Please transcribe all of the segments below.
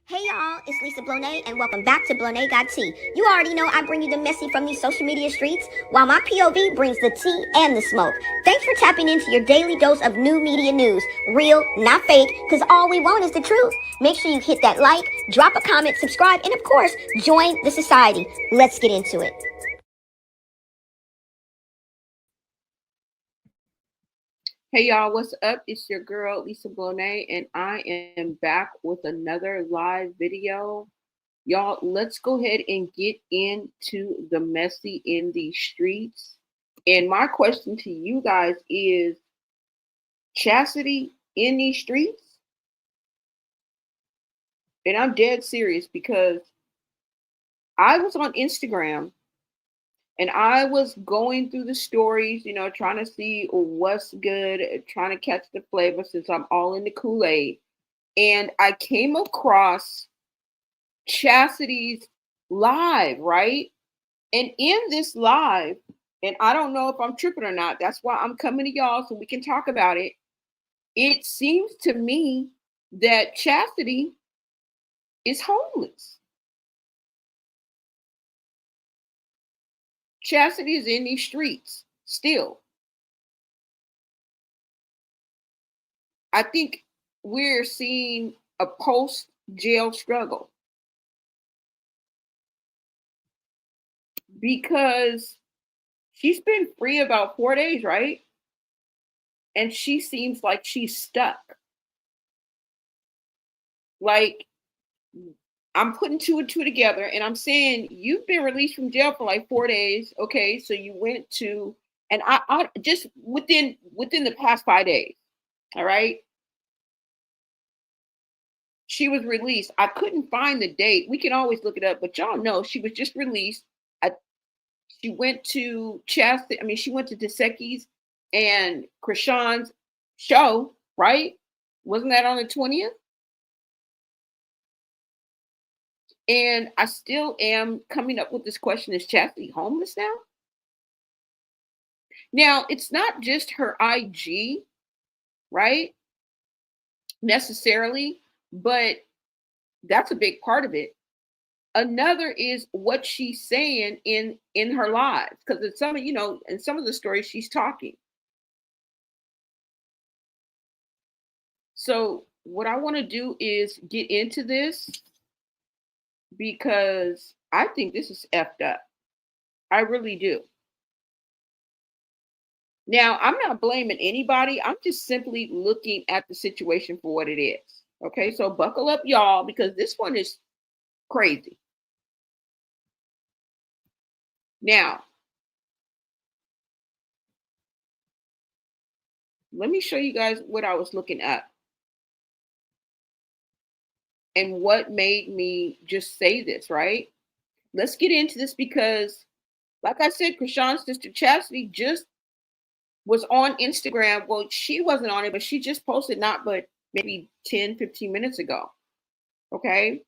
Hey y'all, it's Lisa Blonay, and welcome back to Blonay Got Tea. You already know I bring you the messy from these social media streets, while my POV brings the tea and the smoke. Thanks for tapping into your daily dose of new media news. Real, not fake, because all we want is the truth. Make sure you hit that like, drop a comment, subscribe, and of course, join the society. Let's get into it. Hey y'all, what's up? It's your girl Lisa Blonay, and I am back with another live video. Y'all, let's go ahead and get into the messy in these streets. And my question to you guys is Chasity in these streets? And I'm dead serious because I was on Instagram and I was going through the stories, trying to see what's good, trying to catch the flavor since I'm all in the Kool-Aid. And I came across Chastity's live, right? And in this live, and I don't know if I'm tripping or not, that's why I'm coming to y'all so we can talk about it. It seems to me that Chastity is homeless. Chastity is in these streets still. I think we're seeing a post jail struggle because she's been free about 4 days, right? And she seems like she's stuck. Like, I'm putting two and two together and I'm saying you've been released from jail for like 4 days. Okay, so you went to, and I just within the past 5 days, all right, she was released. I couldn't find the date. We can always look it up, but y'all know she was just released. I, she went to Chastity, I mean, she went to Deseki's and Chrisean's show, right? Wasn't that on the 20th? And I still am coming up with this question: is Chastity homeless now? Now, it's not just her IG, right? Necessarily, but that's a big part of it. Another is what she's saying in her lives, because it's some of in some of the stories she's talking. So what I want to do is get into this because I think this is effed up. I really do. Now, I'm not blaming anybody. I'm just simply looking at the situation for what it is. Okay, so buckle up, y'all, because this one is crazy. Now, let me show you guys what I was looking at and what made me just say this, right? Let's get into this because, like I said, Chrisean's sister Chastity just was on Instagram. Well, she wasn't on it, but she just posted not but maybe 10, 15 minutes ago. Okay.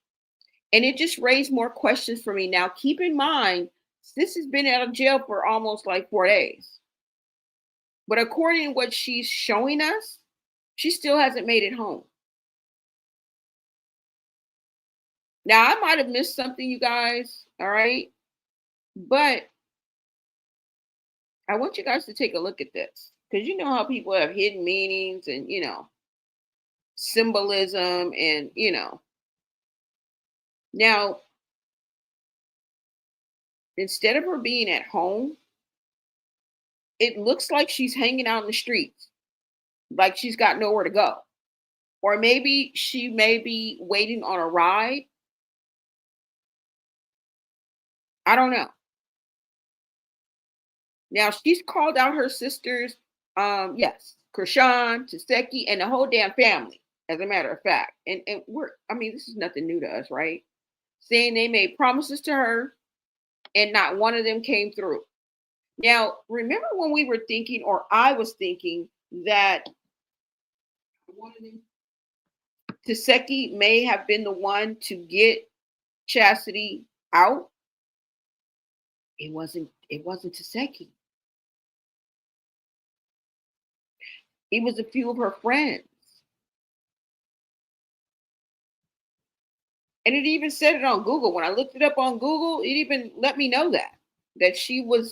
And it just raised more questions for me. Now, keep in mind, this has been out of jail for almost like 4 days. But according to what she's showing us, she still hasn't made it home. Now, I might have missed something, you guys. All right. But I want you guys to take a look at this because you know how people have hidden meanings and, symbolism and, Now, instead of her being at home, it looks like she's hanging out in the streets, like she's got nowhere to go. Or maybe she may be waiting on a ride. I don't know. Now she's called out her sisters, yes, Chrisean, Taseki, and the whole damn family, as a matter of fact. And I mean, this is nothing new to us, right? Saying they made promises to her and not one of them came through. Now, remember when we were thinking, or I was thinking, that one of them, Taseki may have been the one to get Chastity out? It wasn't. It wasn't Taseki. It was a few of her friends. And it even said it on Google. When I looked it up on Google, it even let me know that she was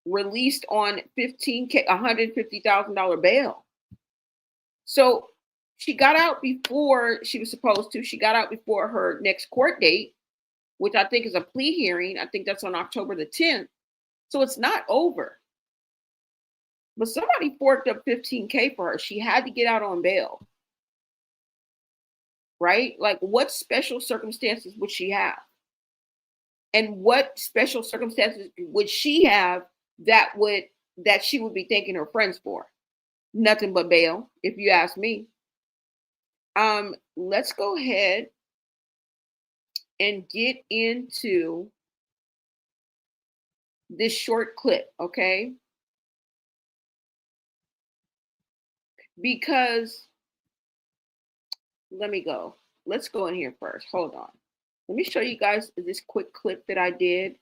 released on $150,000 bail. So she got out before she was supposed to. She got out before her next court date, which I think is a plea hearing. I think that's on October the 10th. So it's not over. But somebody forked up $15K for her. She had to get out on bail. Right? Like, what special circumstances would she have? And what special circumstances would she have that she would be thanking her friends for? Nothing but bail, if you ask me. Let's go ahead and get into this short clip, okay? Because let's go in here first. Hold on. Let me show you guys this quick clip that I did,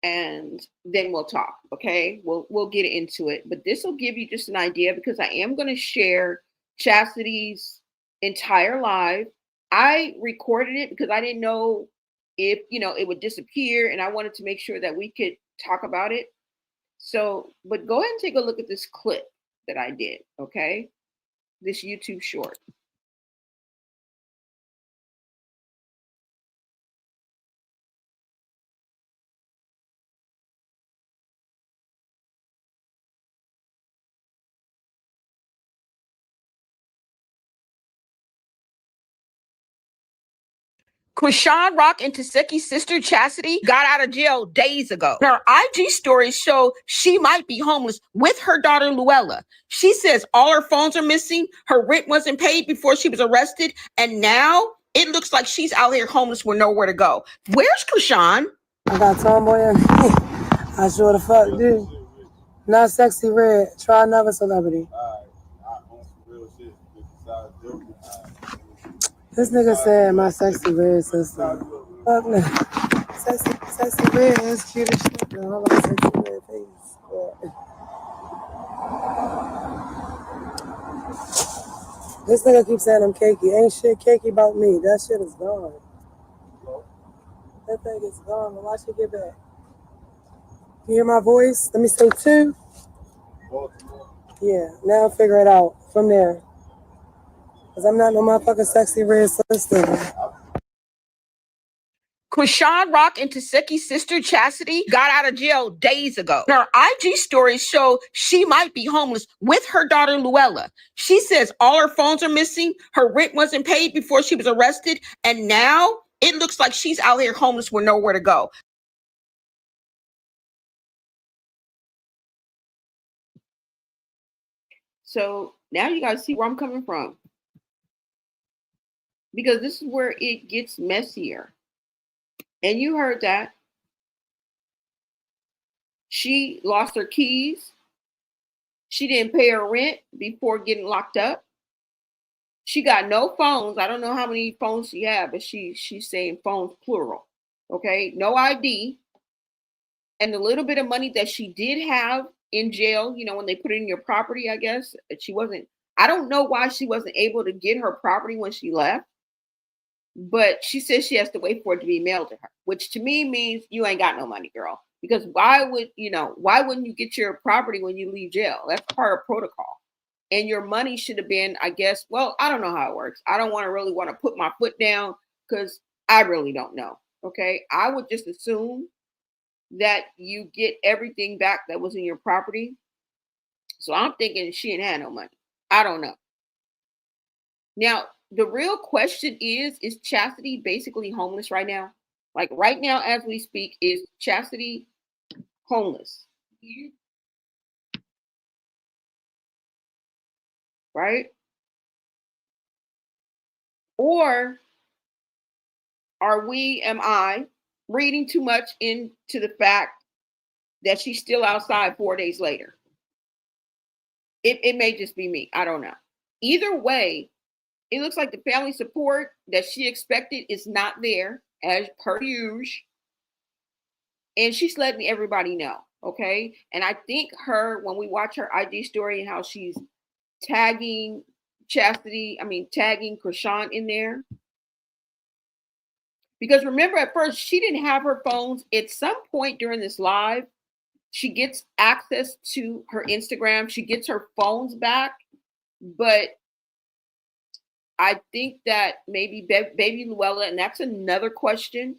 and then we'll talk, okay? We'll get into it, but this will give you just an idea, because I am going to share Chastity's entire live. I recorded it because I didn't know if, it would disappear, and I wanted to make sure that we could talk about it. So, but go ahead and take a look at this clip that I did, okay? This YouTube short. Chrisean Rock and Taseki's sister Chasity got out of jail days ago. Her IG stories show she might be homeless with her daughter Luella. She says all her phones are missing, her rent wasn't paid before she was arrested, and now it looks like she's out here homeless with nowhere to go. Where's Chrisean? I got tomboy in me. I sure the fuck do. Not sexy red. Try another celebrity. This nigga said my sexy red sister. Fuck no. Sexy red is cute as shit though. I like sexy red face. Yeah. This nigga keeps saying I'm cakey. Ain't shit cakey about me. That shit is gone. That thing is gone. Watch it get back. You hear my voice? Let me say 2. Yeah, now figure it out from there. Because I'm not no motherfucking sexy red sister. Chrisean Rock and Taseki's sister Chasity got out of jail days ago. Her IG stories show she might be homeless with her daughter Luella. She says all her phones are missing, her rent wasn't paid before she was arrested, and now it looks like she's out here homeless with nowhere to go. So now you guys see where I'm coming from, because this is where it gets messier. And you heard that. She lost her keys. She didn't pay her rent before getting locked up. She got no phones. I don't know how many phones she had, but she's saying phones plural. Okay, no ID. And the little bit of money that she did have in jail, when they put it in your property, I guess, I don't know why she wasn't able to get her property when she left. But she says she has to wait for it to be mailed to her, which to me means you ain't got no money, girl. Because why wouldn't you get your property when you leave jail? That's part of protocol. And your money should have been, I guess, well, I don't know how it works. I don't really want to put my foot down because I really don't know. Okay. I would just assume that you get everything back that was in your property. So I'm thinking she ain't had no money. I don't know. Now, the real question is Chasity basically homeless right now? Like right now, as we speak, is Chasity homeless? Right? Or am I reading too much into the fact that she's still outside 4 days later? It may just be me. I don't know. Either way, it looks like the family support that she expected is not there, as per usual. And she's letting everybody know, okay? And I think when we watch her IG story and how she's tagging tagging Chrisean in there. Because remember, at first, she didn't have her phones. At some point during this live, she gets access to her Instagram. She gets her phones back. But I think that maybe baby Luella, and that's another question,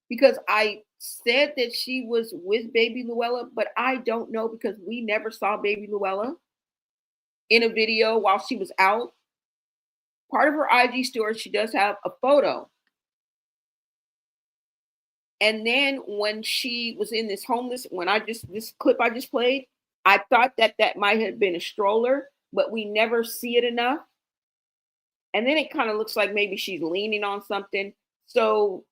because I said that she was with baby Luella, but I don't know because we never saw baby Luella in a video while she was out. Part of her IG story, she does have a photo. And then when she was in this homeless, this clip I just played, I thought that might have been a stroller, but we never see it enough. And then it kind of looks like maybe she's leaning on something. So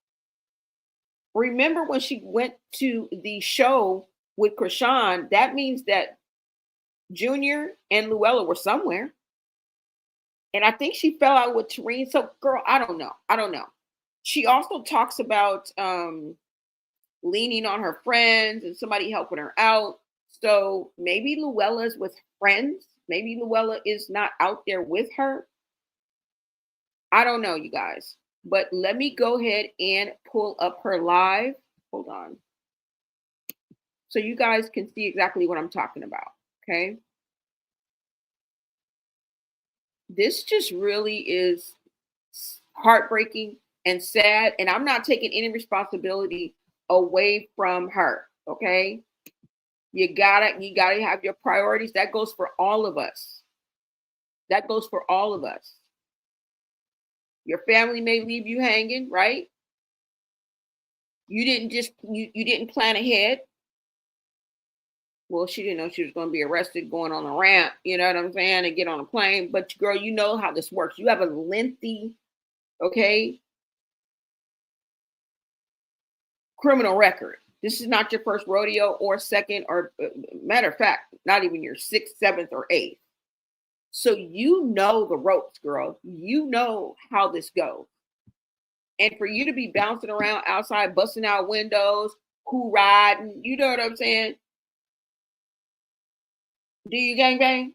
remember when she went to the show with Chrisean, that means that Junior and Luella were somewhere. And I think she fell out with Tareen. So girl, I don't know. She also talks about leaning on her friends and somebody helping her out. So maybe Luella's with friends. Maybe Luella is not out there with her. I don't know, you guys. But let me go ahead and pull up her live. Hold on. So you guys can see exactly what I'm talking about. Okay. This just really is heartbreaking and sad. And I'm not taking any responsibility away from her. Okay. You gotta have your priorities. That goes for all of us. That goes for all of us. Your family may leave you hanging, right? You didn't plan ahead. Well, she didn't know she was going to be arrested going on the ramp, you know what I'm saying, and get on a plane. But girl, you know how this works. You have a lengthy, okay, criminal record. This is not your first rodeo or second, or matter of fact, not even your sixth, seventh, or eighth. So you know the ropes, girl. You know how this goes. And for you to be bouncing around outside, busting out windows, who riding, you know what I'm saying? Do you gang bang?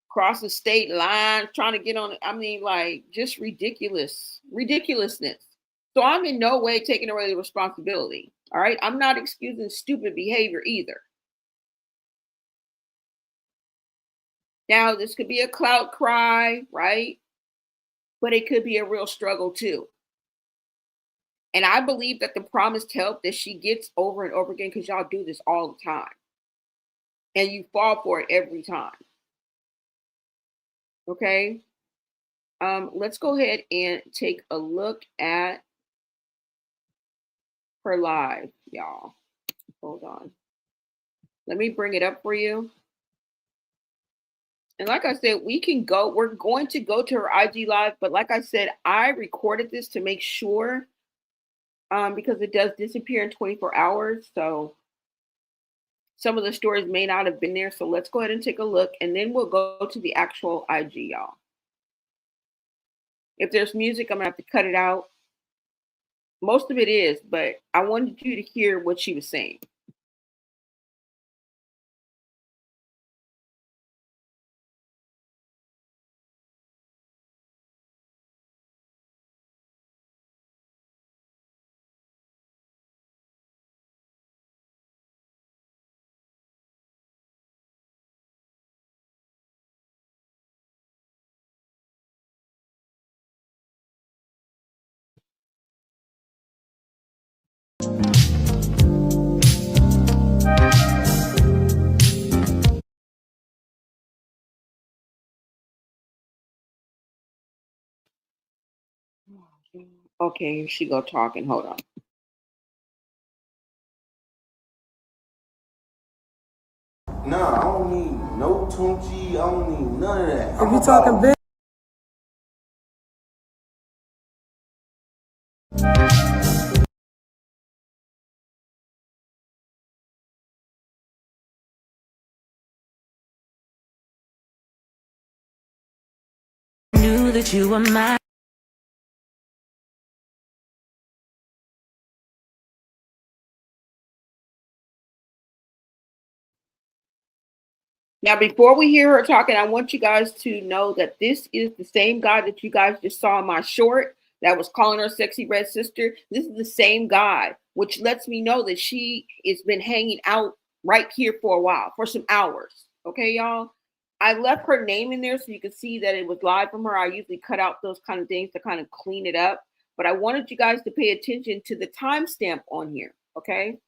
Cross the state line, trying to get on it. I mean, like, just ridiculousness. So I'm in no way taking away the responsibility. All right. I'm not excusing stupid behavior either. Now, this could be a clout cry, right? But it could be a real struggle too. And I believe that the promised help that she gets over and over again, because y'all do this all the time. And you fall for it every time. Okay. Let's go ahead and take a look at her live, y'all. Hold on. Let me bring it up for you. And like I said, we're going to go to her IG live, but like I said, I recorded this to make sure, because it does disappear in 24 hours. So some of the stories may not have been there. So let's go ahead and take a look, and then we'll go to the actual IG, y'all. If there's music, I'm gonna have to cut it out. Most of it is, but I wanted you to hear what she was saying. Okay, here she go talking. Hold on. Nah, I don't need no Tunchi. I don't need none of that. If you talking big, Knew that you were mine. Now, before we hear her talking, I want you guys to know that this is the same guy that you guys just saw in my short that was calling her sexy red sister. This is the same guy, which lets me know that she has been hanging out right here for a while, for some hours. Okay, y'all? I left her name in there so you can see that it was live from her. I usually cut out those kind of things to kind of clean it up. But I wanted you guys to pay attention to the timestamp on here, okay?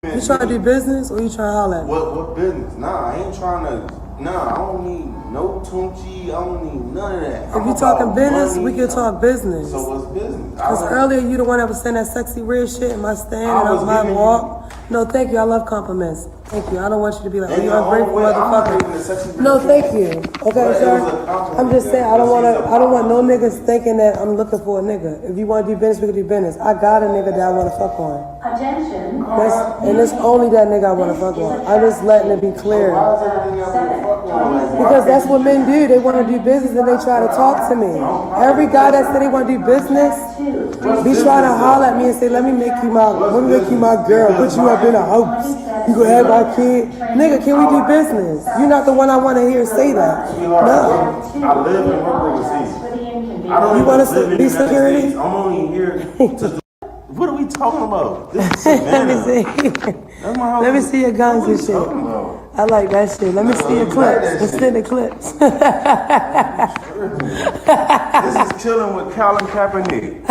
You trying to do business or you trying to holler at me? What business? Nah, I ain't trying to. Nah, I don't need no tunchi. I don't need none of that. If you talking business, we can talk business. So what's business? Because earlier you the one that was saying that sexy red shit in my stand and I was my walk. No, thank you. I love compliments. Thank you. I don't want you to be like, oh, you're ungrateful motherfucker. No, thank you. Okay, sir. I'm just saying I don't want no niggas thinking that I'm looking for a nigga. If you want to do business, we can do business. I got a nigga that I want to fuck on. Attention. And it's only that nigga I want to fuck on. I'm just letting it be clear. Because that's what men do. They want to do business and they try to talk to me. Every guy that said they want to do business, be trying to holler at me and say, let me make you my girl, put you up in a house. You gonna have my kid. Nigga, can we do business? You're not the one I want to hear say that. No. I live and work overseas. I don't You want even to live in be the United security? States. I'm only here to. What are we talking about? This is Let me Savannah. see. That's my house. Let me see your guns and shit. Talking about? I like that shit. Let me see your clips. Let's send the clips. This is chilling with Colin Kaepernick.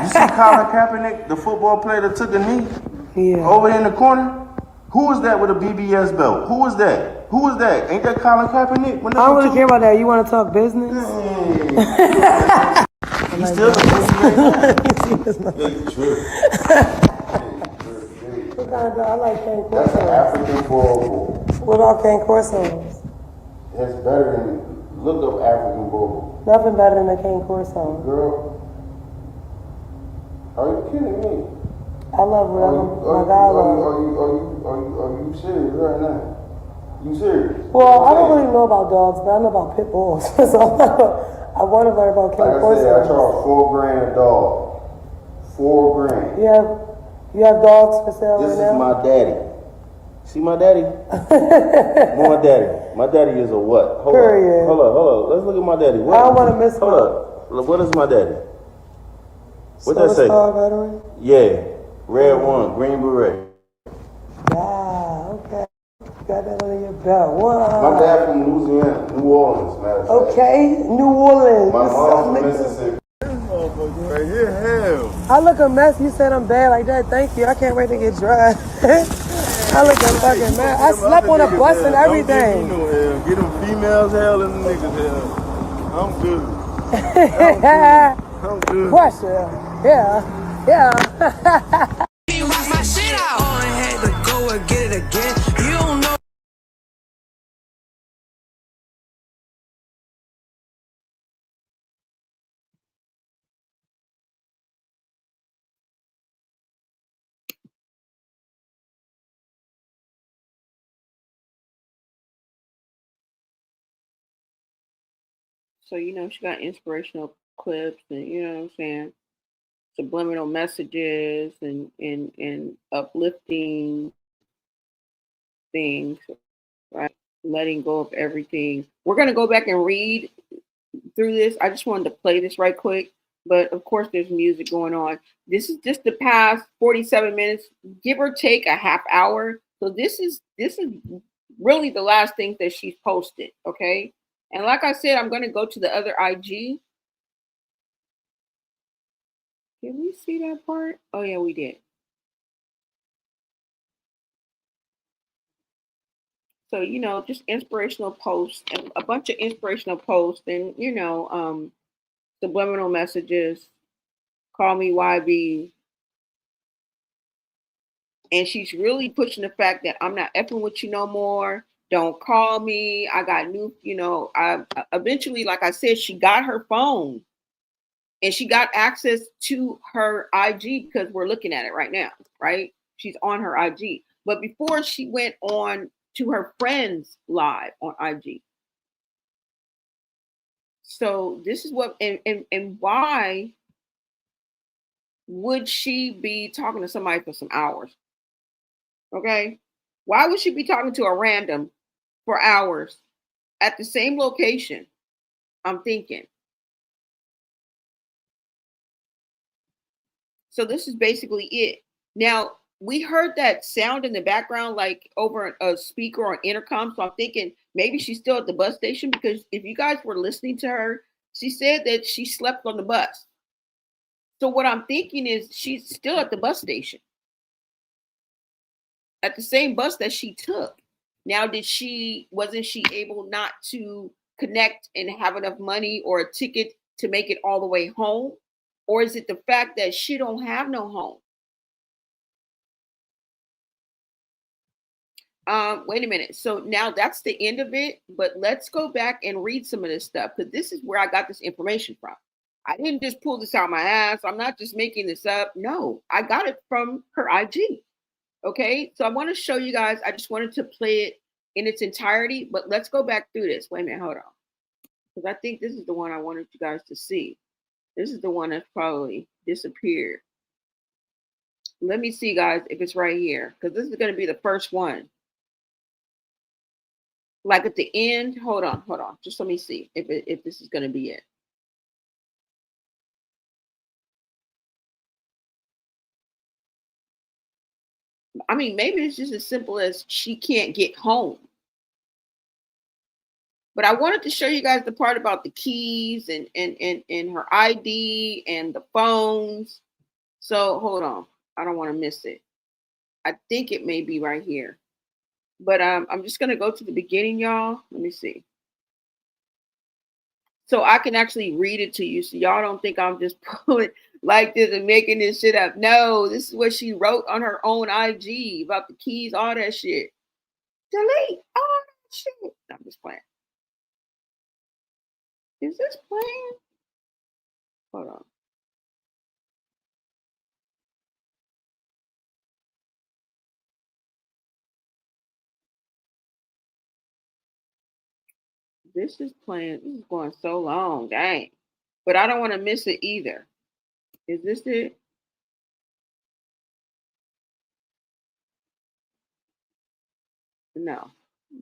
You see Colin Kaepernick, the football player that took a knee Yeah. over there in the corner? Who was that with a BBS belt? Who was that? Who was that? Ain't that Colin Kaepernick? I don't really care about that. You want to talk business? He's still the What kind of dog? I like cane That's an corsos. African bull. What about cane corsos? It's better than look up African bull. Nothing better than a cane corso. Girl, are you kidding me? I love whatever my guy loves. Are you serious right now? You serious? Well, I don't really know about dogs, but I know about pit bulls. So I want to learn about cane Like I said, I corsos. charge $4,000 a dog. $4,000. You have dogs for sale This right is now? my daddy. See my daddy? My daddy. My daddy is a what? Period. Hold up. Let's look at my daddy. I don't want to miss Hold up. Look, what is my daddy? What that Silver say? Star veteran? Yeah. Red one, green beret. Yeah, okay. You got that under your belt. Wow. My dad from Louisiana, New Orleans, matter of fact. Okay, New Orleans. My What's mom up, from nigga? Mississippi. This motherfucker right here, hell. I look a mess. You said I'm bad like that. Thank you. I can't wait to get dry. I look a fucking mess. I slept on a bus and everything. Don't give me no hell. Get them females hell and the niggas hell. I'm good. I'm good. Pressure. Yeah. You rock my shit out. I had to go and get it again. You don't know. So, she got inspirational clips and, what I'm saying, subliminal messages and uplifting things, right? Letting go of everything. We're going to go back and read through this. I just wanted to play this right quick. But of course, there's music going on. This is just the past 47 minutes, give or take a half hour. So this is really the last thing that she's posted. Okay. And like I said, I'm going to go to the other IG. Did we see that part? Oh, yeah, we did. So, just inspirational posts and a bunch of inspirational posts and, subliminal messages. Call me YB. And she's really pushing the fact that I'm not effing with you no more. Don't call me. I got new, I eventually, like I said, she got her phone and she got access to her IG because we're looking at it right now, right? She's on her IG. But before she went on to her friends live on IG, So this is what and why would she be talking to somebody for some hours? Okay. Why would she be talking to a random for hours at the same location? I'm thinking. So this is basically it. Now, we heard that sound in the background, like over a speaker or an intercom. So I'm thinking maybe she's still at the bus station, because if you guys were listening to her, she said that she slept on the bus. So what I'm thinking is she's still at the bus station, at the same bus that she took. Now, wasn't she able not to connect and have enough money or a ticket to make it all the way home? Or is it the fact that she don't have no home? Wait a minute. So now that's the end of it, but let's go back and read some of this stuff, because this is where I got this information from. I didn't just pull this out my ass. I'm not just making this up. No, I got it from her IG. Okay, so I want to show you guys. I just wanted to play it in its entirety, but let's go back through this. Wait a minute, hold on, because I think this is the one I wanted you guys to see. This is the one that's probably disappeared. Let me see, guys, if it's right here, because this is going to be the first one. Like at the end, hold on. Just let me see if this is going to be it. I mean, maybe it's just as simple as she can't get home. But I wanted to show you guys the part about the keys and her ID and the phones. So hold on. I don't want to miss it. I think it may be right here. But I'm just going to go to the beginning, y'all. Let me see. So I can actually read it to you, so y'all don't think I'm just pulling like this and making this shit up. No, this is what she wrote on her own IG about the keys, all that shit. Delete all that shit. I'm just playing. Is this playing? Hold on. This is playing. This is going so long. Dang. But I don't want to miss it either. Is this it? No.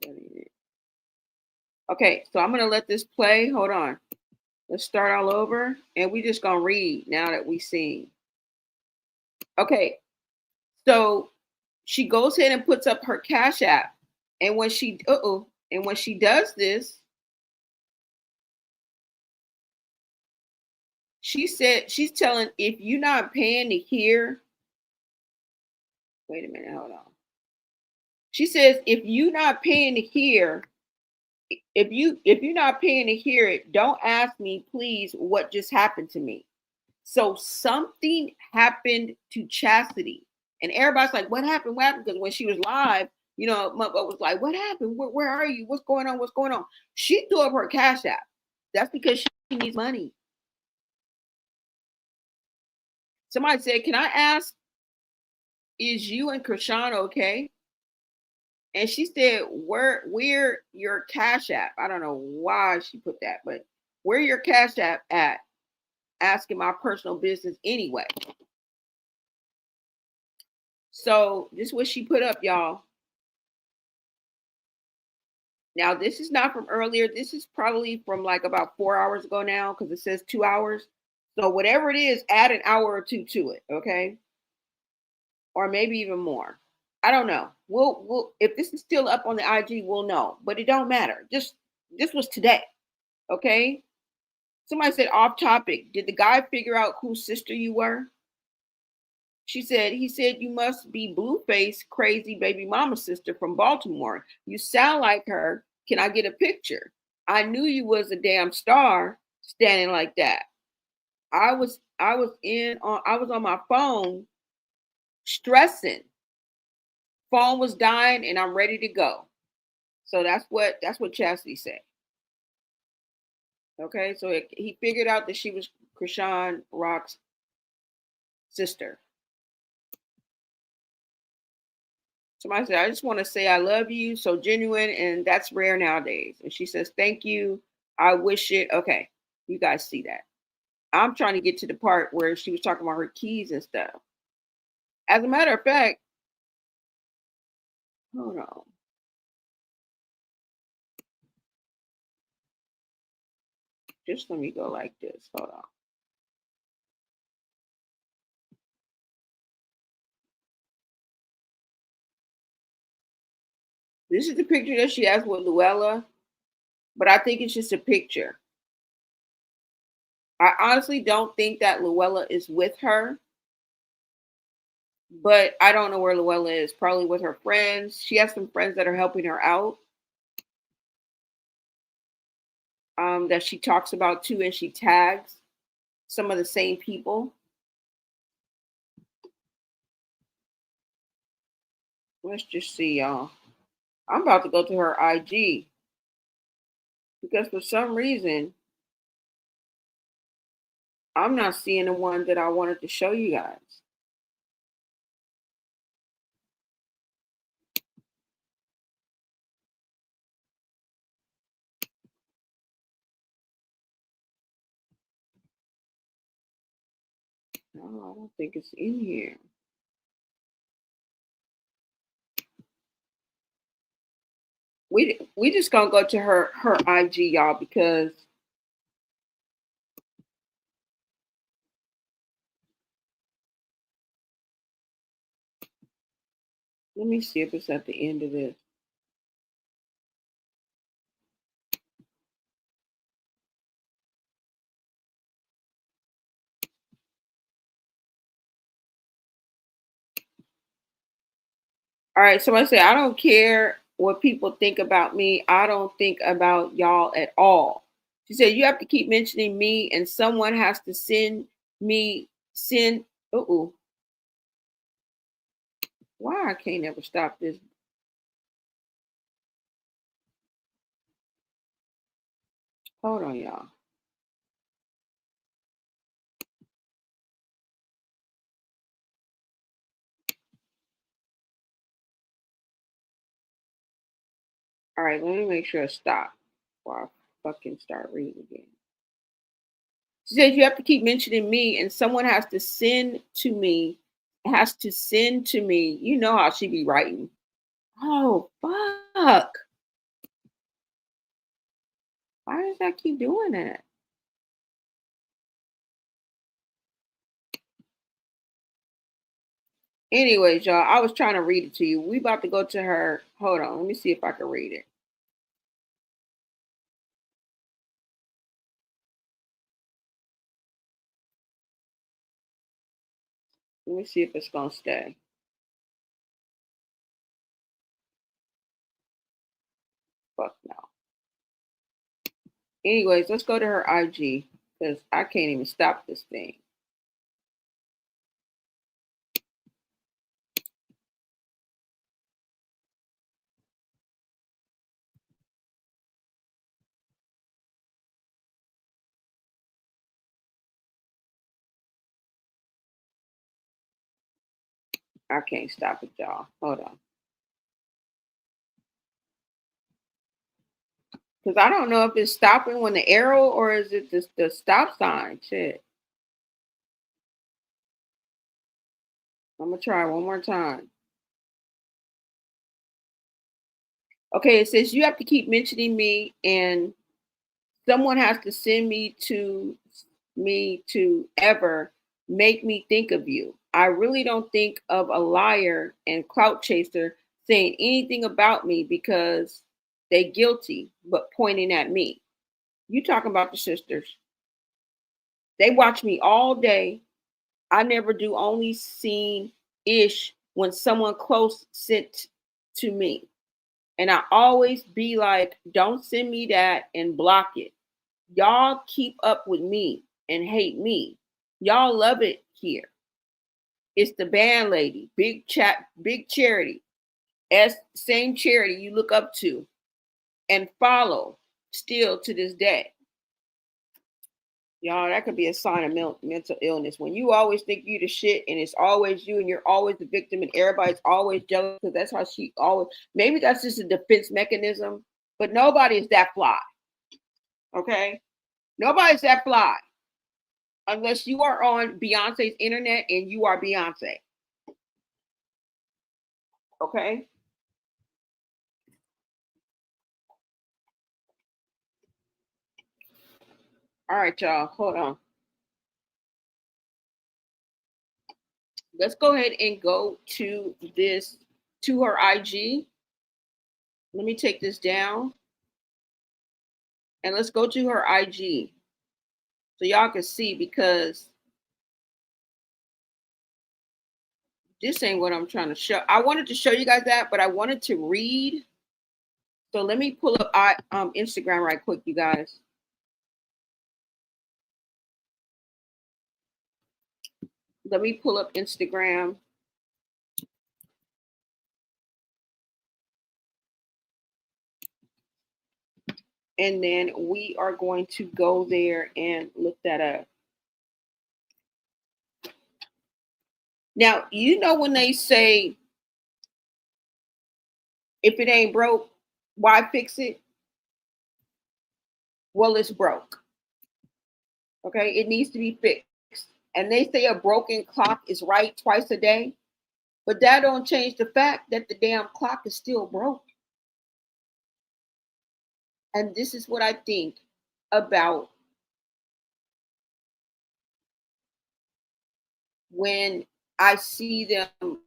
That ain't it. Okay, so I'm going to let this play. Hold on. Let's start all over. And we just going to read now that we seen. Okay. So she goes ahead and puts up her Cash App. And when she does this, she said she's telling, if you're not paying to hear, wait a minute, hold on. She says, if you're not paying to hear, if you're not paying to hear it, don't ask me, please, what just happened to me. So something happened to Chasity. And everybody's like, what happened? What happened? Because when she was live, you know, mother was like, what happened? Where are you? What's going on? What's going on? She threw up her Cash App. That's because she needs money. Somebody said, can I ask, is you and Chrisean okay? And she said, where your Cash App? I don't know why she put that, but where your Cash App at? Asking my personal business anyway. So this is what she put up, y'all. Now, this is not from earlier. This is probably from like about 4 hours ago now, because it says 2 hours. So whatever it is, add an hour or two to it, okay? Or maybe even more. I don't know. We'll if this is still up on the IG, we'll know. But it don't matter. Just this was today, okay? Somebody said off topic. Did the guy figure out whose sister you were? She said, he said, you must be Blueface, crazy baby mama sister from Baltimore. You sound like her. Can I get a picture? I knew you was a damn star standing like that. I was on my phone stressing. Phone was dying and I'm ready to go. So that's what Chasity said. Okay, so he figured out that she was Chrisean Rock's sister. Somebody said, I just want to say I love you. So genuine, and that's rare nowadays. And she says, thank you. I wish it. Okay. You guys see that. I'm trying to get to the part where she was talking about her keys and stuff. As a matter of fact, hold on. Just let me go like this. Hold on. This is the picture that she has with Luella, but I think it's just a picture. I honestly don't think that Luella is with her, but I don't know where Luella is. Probably with her friends. She has some friends that are helping her out. That she talks about too, and she tags some of the same people. Let's just see, y'all. I'm about to go to her IG because for some reason I'm not seeing the one that I wanted to show you guys. No, I don't think it's in here. We just gonna go to her IG, y'all, because let me see if it's at the end of this. All right, somebody say, I don't care what people think about me. I don't think about y'all at all. She said, you have to keep mentioning me and someone has to send. Why I can't ever stop this? Hold on, y'all. All right, let me make sure I stop before I fucking start reading again. She says you have to keep mentioning me and someone has to send to me. You know how she be writing. Oh, fuck. Why does that keep doing that? Anyways, y'all, I was trying to read it to you. We about to go to her. Hold on. Let me see if I can read it. Let me see if it's going to stay. Fuck no. Anyways, let's go to her IG because I can't even stop this thing. I can't stop it, y'all. Hold on. Because I don't know if it's stopping when the arrow or is it the stop sign. Shit. I'm going to try one more time. Okay, it says you have to keep mentioning me and someone has to send me to ever make me think of you. I really don't think of a liar and clout chaser saying anything about me because they guilty, but pointing at me. You talking about the sisters. They watch me all day. I never do only seen ish when someone close sent to me. And I always be like, don't send me that and block it. Y'all keep up with me and hate me. Y'all love it here. It's the band lady, big charity. Same charity you look up to and follow still to this day. Y'all, that could be a sign of mental illness. When you always think you the shit and it's always you and you're always the victim and everybody's always jealous because that's how she always, maybe that's just a defense mechanism, but nobody is that fly. Okay? Nobody's that fly unless you are on Beyonce's internet and you are Beyonce. Okay? All right, y'all. Hold on. Let's go ahead and go to her IG. Let me take this down. And let's go to her IG so y'all can see, because this ain't what I'm trying to show. I wanted to show you guys that, but I wanted to read. So let me pull up Instagram right quick, you guys. Let me pull up Instagram. And then we are going to go there and look that up. Now, you know when they say, if it ain't broke, why fix it? Well, it's broke. Okay, it needs to be fixed. And they say a broken clock is right twice a day, but that don't change the fact that the damn clock is still broke. And this is what I think about when I see them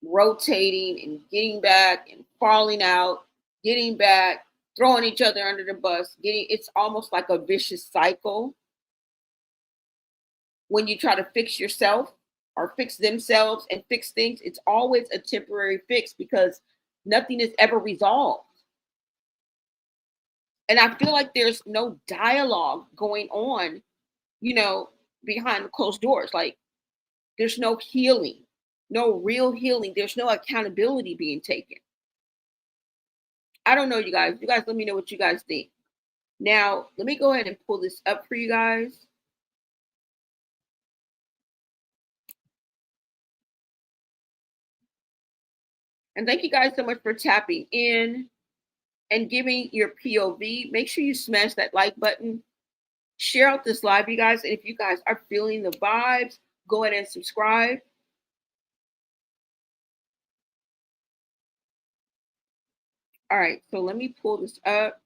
rotating and getting back and falling out, getting back, throwing each other under the bus, it's almost like a vicious cycle. When you try to fix yourself or fix themselves and fix things, it's always a temporary fix because nothing is ever resolved. And I feel like there's no dialogue going on, behind the closed doors. Like, there's no healing, no real healing. There's no accountability being taken. I don't know, you guys. You guys let me know what you guys think. Now, let me go ahead and pull this up for you guys. And thank you guys so much for tapping in and giving your POV. Make sure you smash that like button. Share out this live, you guys. And if you guys are feeling the vibes, go ahead and subscribe. All right, so let me pull this up.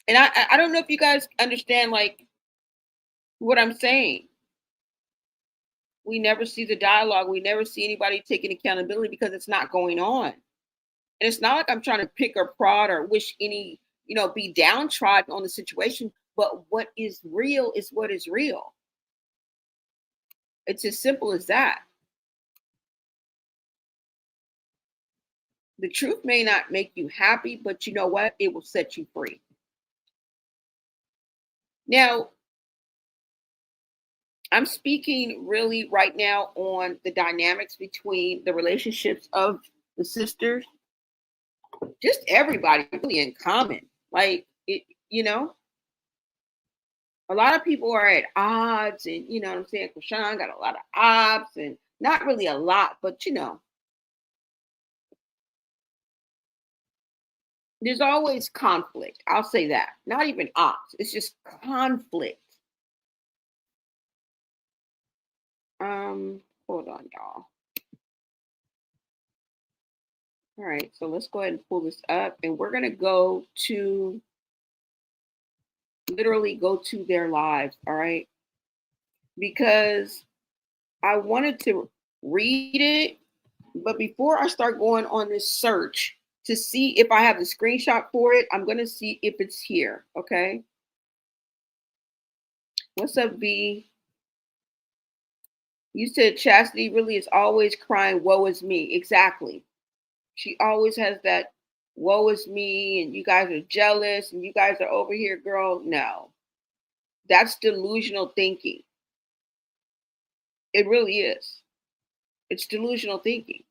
And I don't know if you guys understand, like, what I'm saying. We never see the dialogue. We never see anybody taking accountability because it's not going on. And it's not like I'm trying to pick or prod or wish any, be downtrodden on the situation. But what is real is what is real. It's as simple as that. The truth may not make you happy, but you know what? It will set you free. Now, I'm speaking really right now on the dynamics between the relationships of the sisters. Just everybody really in common. Like, it, a lot of people are at odds, and you know what I'm saying? Chrisean got a lot of odds, and not really a lot, but there's always conflict. I'll say that. Not even odds. It's just conflict. Hold on, y'all. All right, so let's go ahead and pull this up, and we're gonna literally go to their lives, all right? Because I wanted to read it, but before I start going on this search to see if I have the screenshot for it, I'm gonna see if it's here, okay? What's up, V? You said Chasity really is always crying, woe is me. Exactly. She always has that woe is me, and you guys are jealous, and you guys are over here, girl. No. That's delusional thinking. It really is. It's delusional thinking.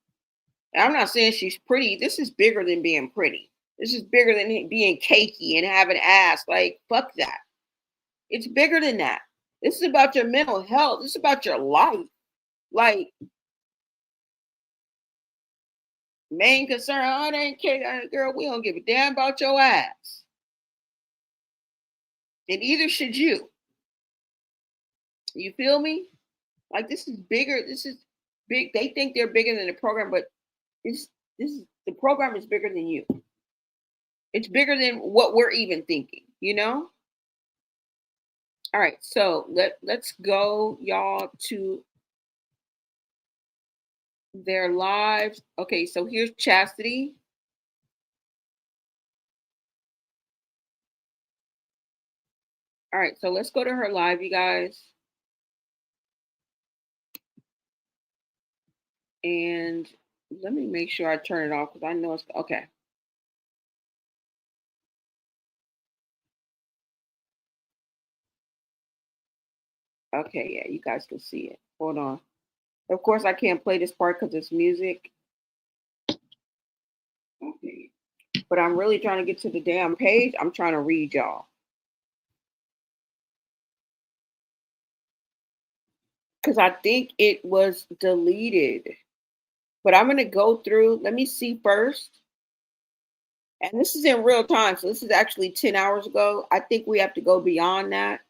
And I'm not saying she's pretty. This is bigger than being pretty. This is bigger than being cakey and having ass. Like, fuck that. It's bigger than that. This is about your mental health. This is about your life. Like, main concern, oh, they ain't care, girl, we don't give a damn about your ass. And either should you. You feel me? Like, this is bigger. This is big. They think they're bigger than the program, but the program is bigger than you. It's bigger than what we're even thinking, you know? All right, so let's go, y'all, to their lives. Okay, so here's Chasity. All right, so let's go to her live, you guys. And let me make sure I turn it off because I know it's okay. Okay, yeah, you guys can see it. Hold on. Of course, I can't play this part because it's music. Okay. But I'm really trying to get to the damn page. I'm trying to read y'all. Because I think it was deleted. But I'm going to go through. Let me see first. And this is in real time. So this is actually 10 hours ago. I think we have to go beyond that.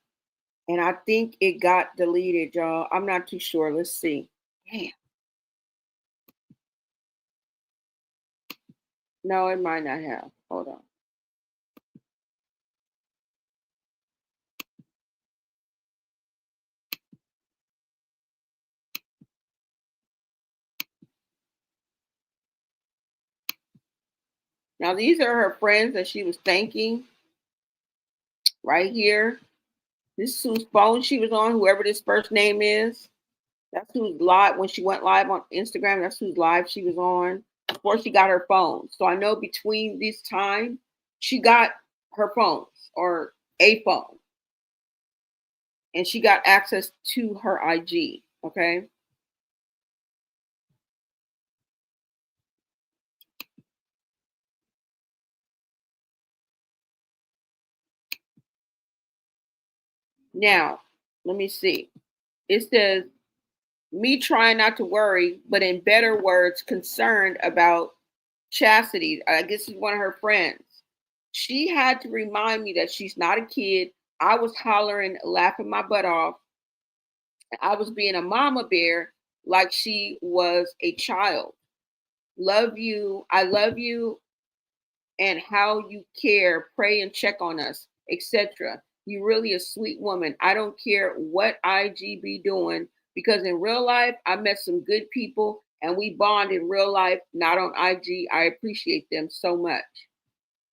And I think it got deleted, y'all. I'm not too sure. Let's see. Damn. No, it might not have. Hold on. Now, these are her friends that she was thanking right here. This is whose phone she was on, whoever this first name is. That's who's live when she went live on Instagram. That's whose live she was on before she got her phone. So I know between this time, she got her phones or a phone. And she got access to her IG. Okay. Now, let me see. It says, me trying not to worry, but in better words, concerned about Chasity. I guess is one of her friends. She had to remind me that she's not a kid. I was hollering, laughing my butt off. I was being a mama bear like she was a child. Love you. I love you and how you care, pray and check on us, etc. You really a sweet woman. I don't care what IG be doing because in real life, I met some good people and we bond in real life, not on IG. I appreciate them so much.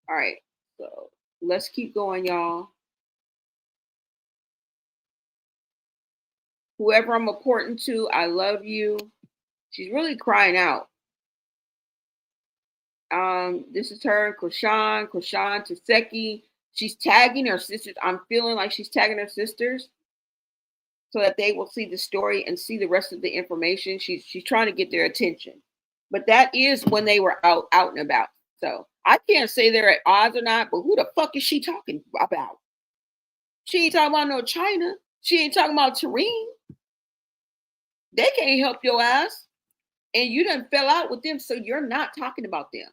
All right, so let's keep going, y'all. Whoever I'm important to, I love you. She's really crying out. This is her, Chrisean Chasity. She's tagging her sisters. I'm feeling like she's tagging her sisters so that they will see the story and see the rest of the information. She's trying to get their attention. But that is when they were out and about. So I can't say they're at odds or not, but who the fuck is she talking about? She ain't talking about no China. She ain't talking about Tareen. They can't help your ass. And you done fell out with them, so you're not talking about them.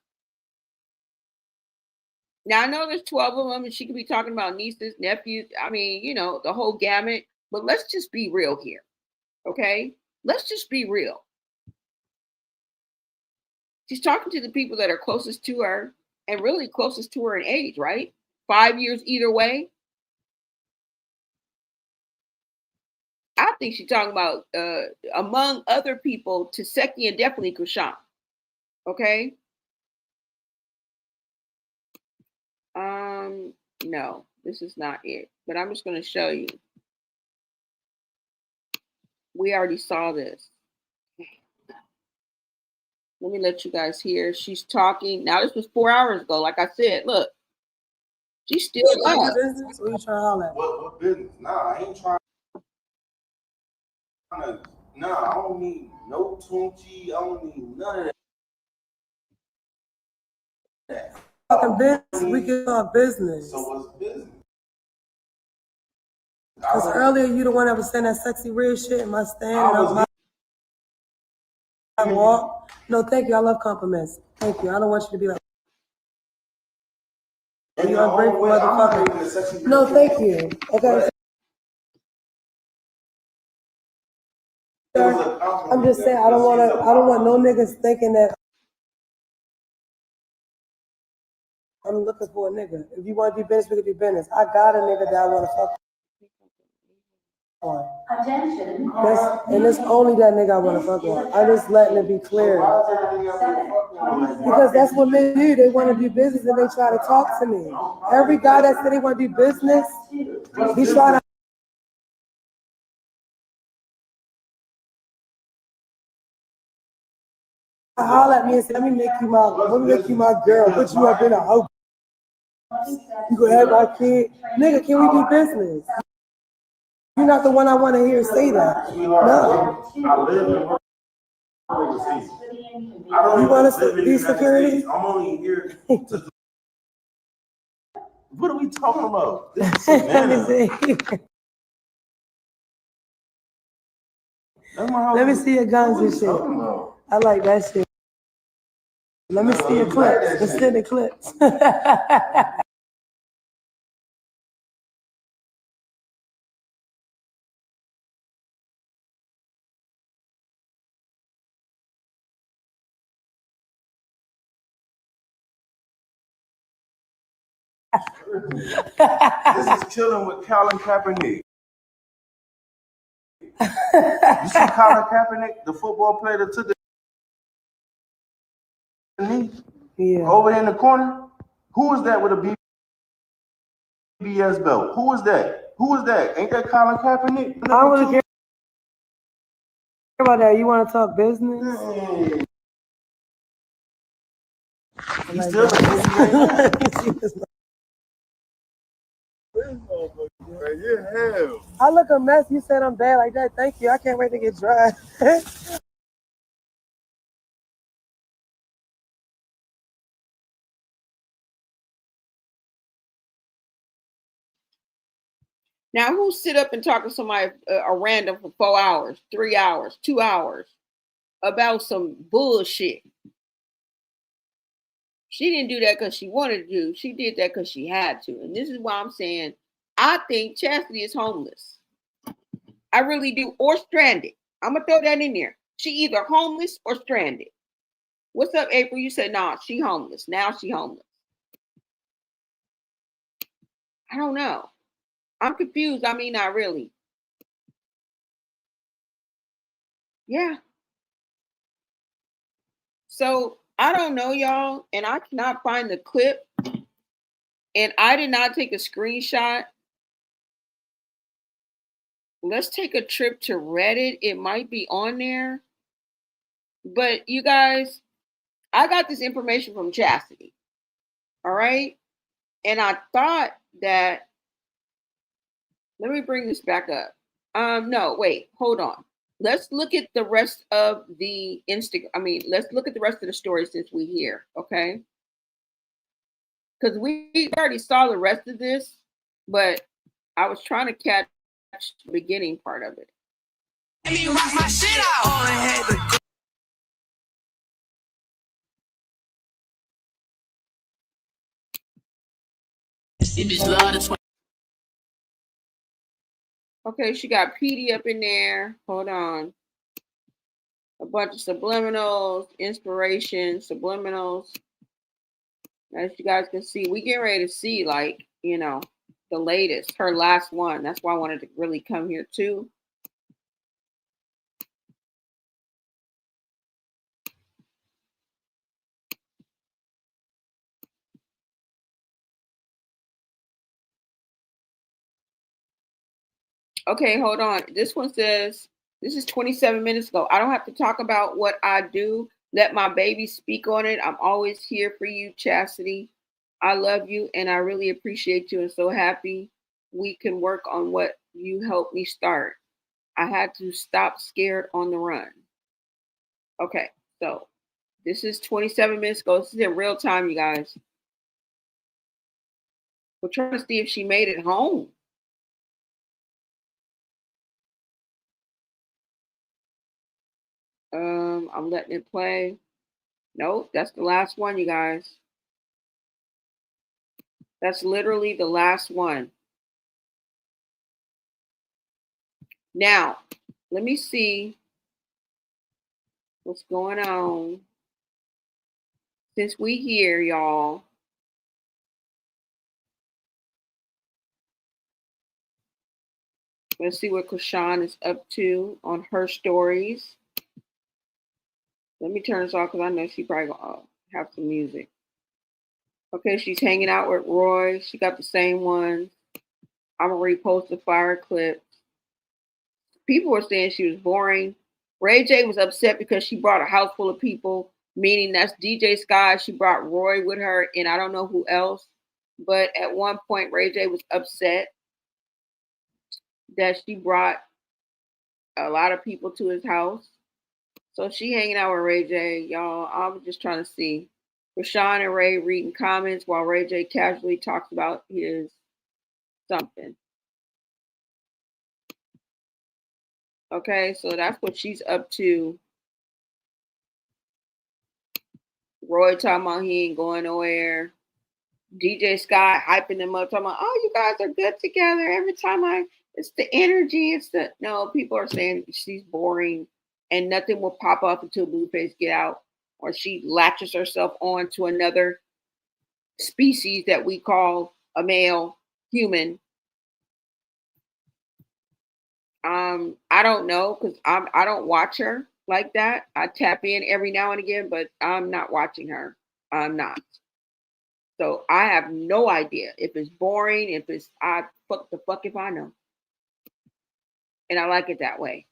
Now, I know there's 12 of them, and she could be talking about nieces, nephews. I mean, you know, the whole gamut. But let's just be real here, okay? Let's just be real. She's talking to the people that are closest to her and really closest to her in age, right? 5 years either way. I think she's talking about, among other people, Chasity and definitely Chrisean, okay? No, this is not it, but I'm just going to show you. We already saw this. Let me let you guys hear. She's talking. Now, this was 4 hours ago. Like I said, look, she's still up. Business? What you trying to holler at? What business? Nah, I ain't trying to. Nah, I don't need no Tunchi. I don't need none of that. Talking business, we can talk business. So what's business? Because earlier you the one that was saying that sexy red shit in my stand. walk. No, thank you. I love compliments. Thank you. I don't want you to be like, you ungrateful motherfucker. No, thank you. Okay. I'm just saying I don't want no niggas thinking that I'm looking for a nigga. If you want to be business, we can be business. I got a nigga that I want to fuck on. And it's only that nigga I want to fuck on. I just letting it be clear. Because that's what men do. They want to be business and they try to talk to me. Every guy that said they want to be business, he's trying to holler at me and say, let me make you my girl, put you up in a house. You gonna have my kid. Nigga, can we be business? You're not the one I want to hear say that. No. I live and work overseas. I don't You even want live us in to the be United security? States. I'm only here to. What are we talking about? This is Savannah. That's my house. Let me see your guns and shit. I like that shit. Let me see your clips. Let's see the clips. This is chilling with Colin Kaepernick. You see Colin Kaepernick, the football player that took the knee over in the corner? Who is that with a BBS belt? Who is that? Who is that? Ain't that Colin Kaepernick? I don't really care about that. You want to talk business? He's still a NBA. I look a mess. You said I'm bad like that. Thank you. I can't wait to get dry. Now, who sit up and talk to somebody a random for 4 hours, 3 hours, 2 hours about some bullshit? She didn't do that because she wanted to do. She did that because she had to. And this is why I'm saying I think Chasity is homeless. I really do. Or stranded. I'm going to throw that in there. She either homeless or stranded. What's up, April? You said, nah, she homeless. Now she homeless. I don't know. I'm confused. I mean, not really. Yeah. So I don't know, y'all. And I cannot find the clip. And I did not take a screenshot. Let's take a trip to Reddit. It might be on there. But you guys, I got this information from Chasity. All right. And I thought that, let me bring this back up. No, wait, hold on. Let's look at the rest of the let's look at the rest of the story since we're here, okay? Because we already saw the rest of this, but I was trying to catch the beginning part of it. Let me rock my shit out. Okay, she got PD up in there. Hold on. A bunch of subliminals, inspiration, subliminals. As you guys can see, we get ready to see, like, the latest, her last one. That's why I wanted to really come here too. Okay, hold on. This one says, this is 27 minutes ago. I don't have to talk about what I do. Let my baby speak on it. I'm always here for you, Chasity. I love you and I really appreciate you and so happy we can work on what you helped me start. I had to stop scared on the run. Okay, so this is 27 minutes ago. This is in real time, you guys. We're trying to see if she made it home. I'm letting it play. Nope, that's the last one, you guys. That's literally the last one. Now, let me see what's going on. Since we here, y'all. Let's see what Chrisean is up to on her stories. Let me turn this off because I know she probably gonna have some music. Okay, she's hanging out with Roy. She got the same one. I'm gonna repost the fire clip. People were saying she was boring. Ray J was upset because she brought a house full of people, meaning that's DJ Sky. She brought Roy with her, and I don't know who else. But at one point, Ray J was upset that she brought a lot of people to his house. So she hanging out with Ray J, y'all. I'm just trying to see. Chrisean and Ray reading comments while Ray J casually talks about his something. Okay, so that's what she's up to. Roy talking about he ain't going nowhere. DJ Scott hyping them up, talking about, oh, you guys are good together. Every time it's the energy. No, people are saying she's boring and nothing will pop off until Blueface get out or she latches herself on to another species that we call a male human. I don't know because I don't watch her like that. I tap in every now and again, but I'm not watching her. I'm not. So I have no idea if it's boring, if it's fuck if I know. And I like it that way.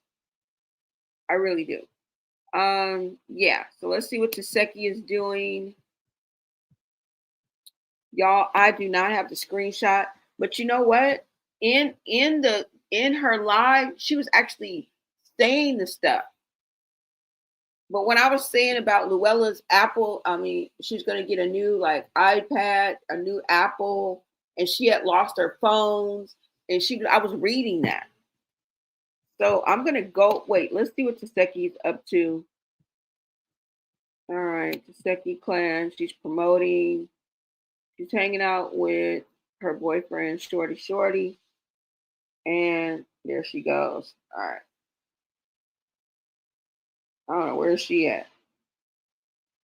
I really do. Yeah. So let's see what Chasity is doing. Y'all, I do not have the screenshot, but you know what? In her live, she was actually saying the stuff. But when I was saying about Luella's Apple, I mean, she's going to get a new like iPad, a new Apple, and she had lost her phones. And I was reading that. So I'm going to go, wait, let's see what Chastity's up to. All right, Chasity Clan, she's promoting. She's hanging out with her boyfriend, Shorty. And there she goes. All right. I don't know, where's she at?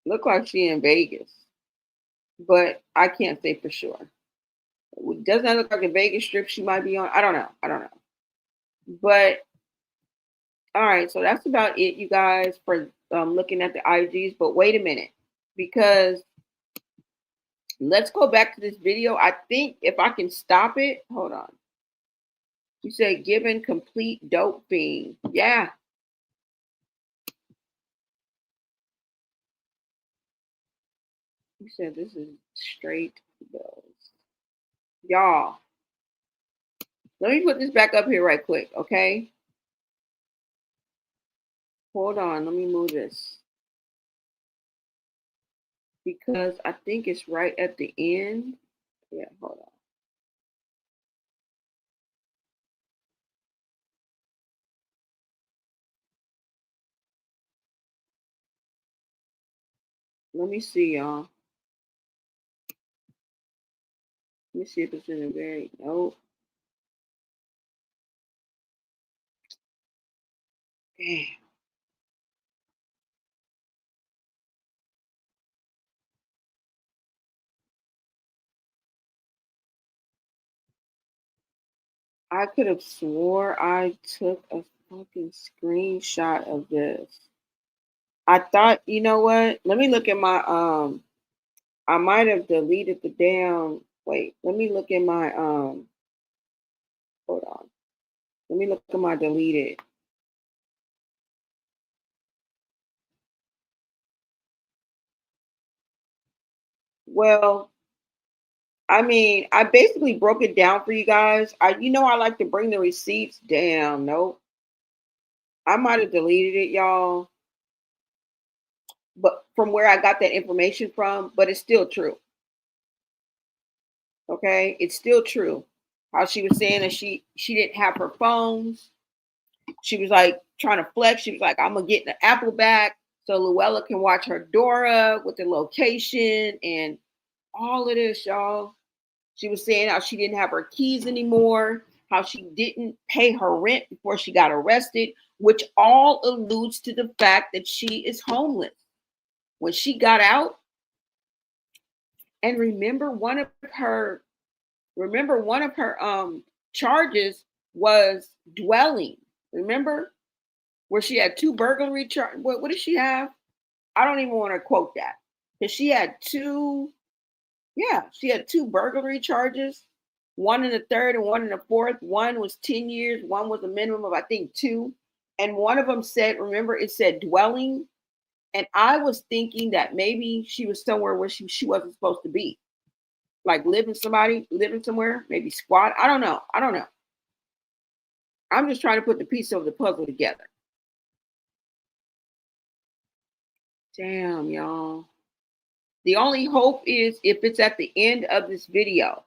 Look like she in Vegas, but I can't say for sure. Doesn't that look like a Vegas strip she might be on? I don't know. But all right, so that's about it, you guys, for looking at the IGs. But wait a minute, because let's go back to this video. I think if I can stop it, hold on. You said given complete dope fiend. Yeah. You said this is straight bills. Y'all, let me put this back up here right quick, okay? Hold on, let me move this. Because I think it's right at the end. Yeah, hold on. Let me see, y'all. Let me see if it's in the very, nope. Damn. I could have swore I took a fucking screenshot of this. I thought, you know what? Let me look at my I might have deleted the damn wait, let me look at my hold on. Let me look at my deleted. Well, I mean, I basically broke it down for you guys. I like to bring the receipts. Damn, nope. I might have deleted it, y'all. But from where I got that information from, but it's still true. Okay, it's still true. How she was saying that she didn't have her phones. She was like trying to flex. She was like, I'm gonna get the apple back so Luella can watch her Dora with the location and all of this, y'all. She was saying how she didn't have her keys anymore, how she didn't pay her rent before she got arrested, which all alludes to the fact that she is homeless. When she got out, and remember one of her charges was dwelling. Remember where she had 2 burglary charges. What did she have? I don't even want to quote that. Because she had 2 burglary charges, one in the 3rd and one in the 4th. One was 10 years, one was a minimum of I think 2. And one of them said, remember, it said dwelling. And I was thinking that maybe she was somewhere where she wasn't supposed to be. Like living somewhere, maybe squat. I don't know. I'm just trying to put the piece of the puzzle together. Damn, y'all. The only hope is if it's at the end of this video.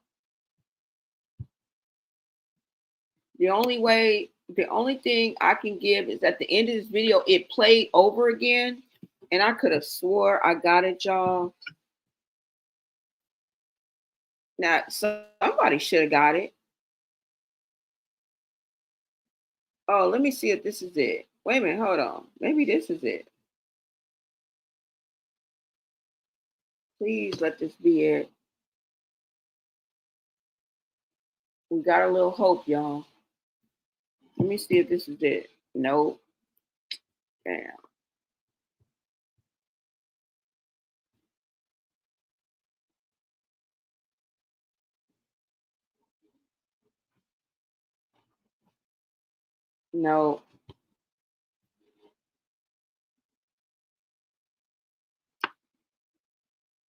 The only thing I can give is at the end of this video, it played over again. And I could have swore I got it, y'all. Now, somebody should have got it. Oh, let me see if this is it. Wait a minute, hold on. Maybe this is it. Please let this be it. We got a little hope, y'all. Let me see if this is it. Nope. Damn. No.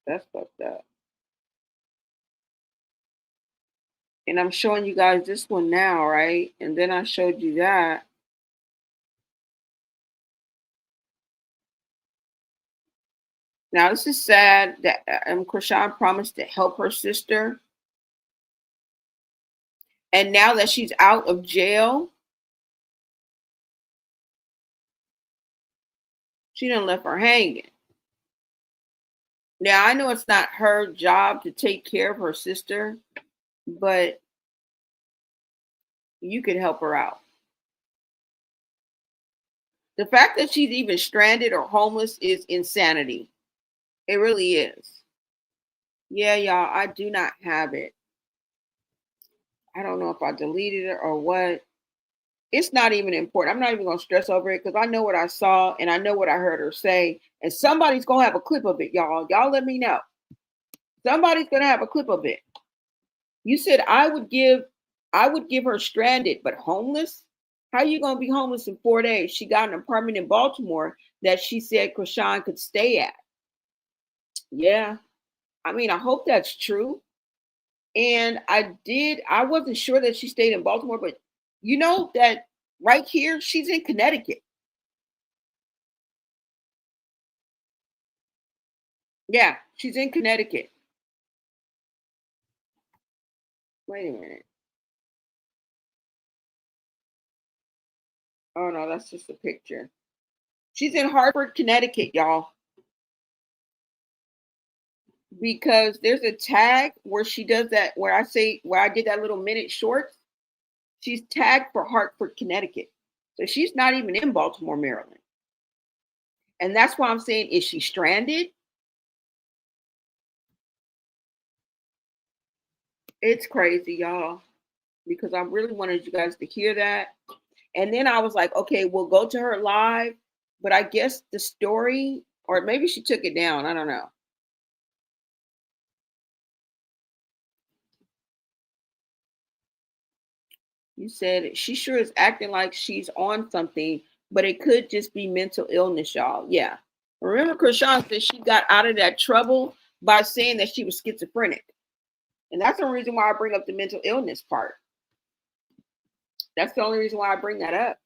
That's fucked up. And I'm showing you guys this one now, right? And then I showed you that. Now, this is sad that Chrisean promised to help her sister. And now that she's out of jail, she done left her hanging. Now, I know it's not her job to take care of her sister, but you could help her out. The fact that she's even stranded or homeless is insanity. It really is. Yeah, y'all, I do not have it. I don't know if I deleted it or what. It's not even important. I'm not even going to stress over it because I know what I saw and I know what I heard her say. And somebody's going to have a clip of it, y'all. Y'all let me know. Somebody's going to have a clip of it. You said I would give her stranded, but homeless? How are you going to be homeless in 4 days? She got an apartment in Baltimore that she said Chrisean could stay at. Yeah. I mean, I hope that's true. And I wasn't sure that she stayed in Baltimore, but you know that right here, she's in Connecticut. Yeah, she's in Connecticut. Wait a minute. Oh no, that's just a picture. She's in Hartford, Connecticut, y'all. Because there's a tag where she does that, where I did that little minute short. She's tagged for Hartford, Connecticut. So she's not even in Baltimore, Maryland. And that's why I'm saying, is she stranded? It's crazy, y'all, because I really wanted you guys to hear that. And then I was like, okay, we'll go to her live. But I guess the story, or maybe she took it down. I don't know. You said she sure is acting like she's on something, but it could just be mental illness, y'all. Yeah. Remember, Chrisean said she got out of that trouble by saying that she was schizophrenic. And that's the reason why I bring up the mental illness part. That's the only reason why I bring that up.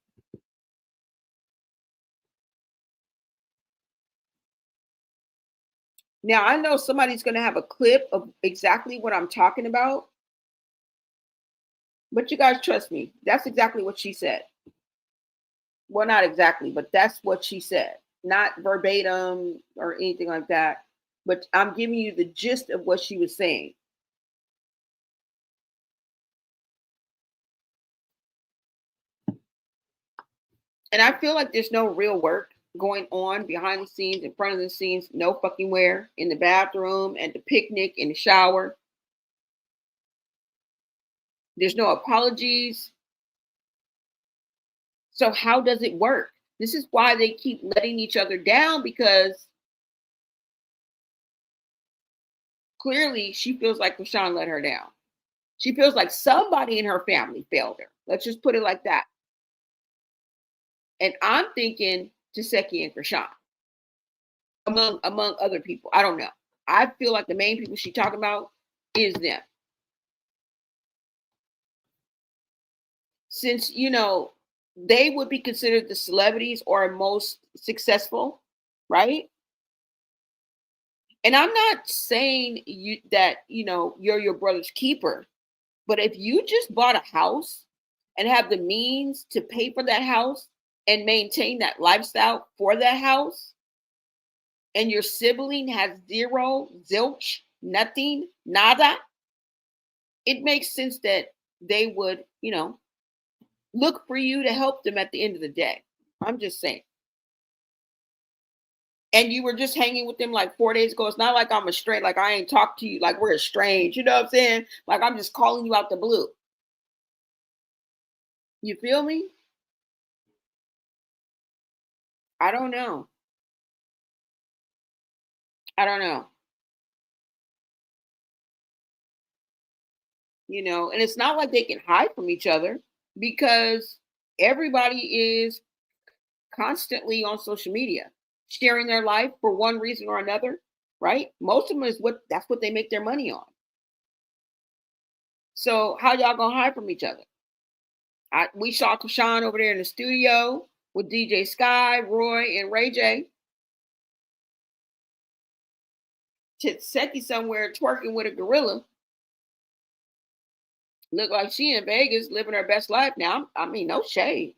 Now, I know somebody's going to have a clip of exactly what I'm talking about. But you guys trust me. That's exactly what she said. Well, not exactly, but that's what she said. Not verbatim or anything like that. But I'm giving you the gist of what she was saying. And I feel like there's no real work going on behind the scenes, in front of the scenes, no fucking where, in the bathroom, at the picnic, in the shower. There's no apologies. So how does it work? This is why they keep letting each other down, because clearly she feels like Chrisean let her down. She feels like somebody in her family failed her. Let's just put it like that. And I'm thinking Chasity and Chrisean, among other people. I don't know. I feel like the main people she's talking about is them. Since, they would be considered the celebrities or most successful, right? And I'm not saying that you're your brother's keeper, but if you just bought a house and have the means to pay for that house and maintain that lifestyle for that house, and your sibling has zero, zilch, nothing, nada, it makes sense that they would, look for you to help them at the end of the day. I'm just saying. And you were just hanging with them like 4 days ago. It's not like I'm estranged, like I ain't talked to you, like we're estranged. You know what I'm saying? Like I'm just calling you out the blue. You feel me? I don't know. I don't know. And it's not like they can hide from each other, because everybody is constantly on social media sharing their life for one reason or another, right? Most of them that's what they make their money on. So how y'all gonna hide from each other? We saw Chrisean over there in the studio with DJ Sky, Roy, and Ray J. Chasity somewhere twerking with a gorilla. Look like she in Vegas living her best life now. I mean, no shade.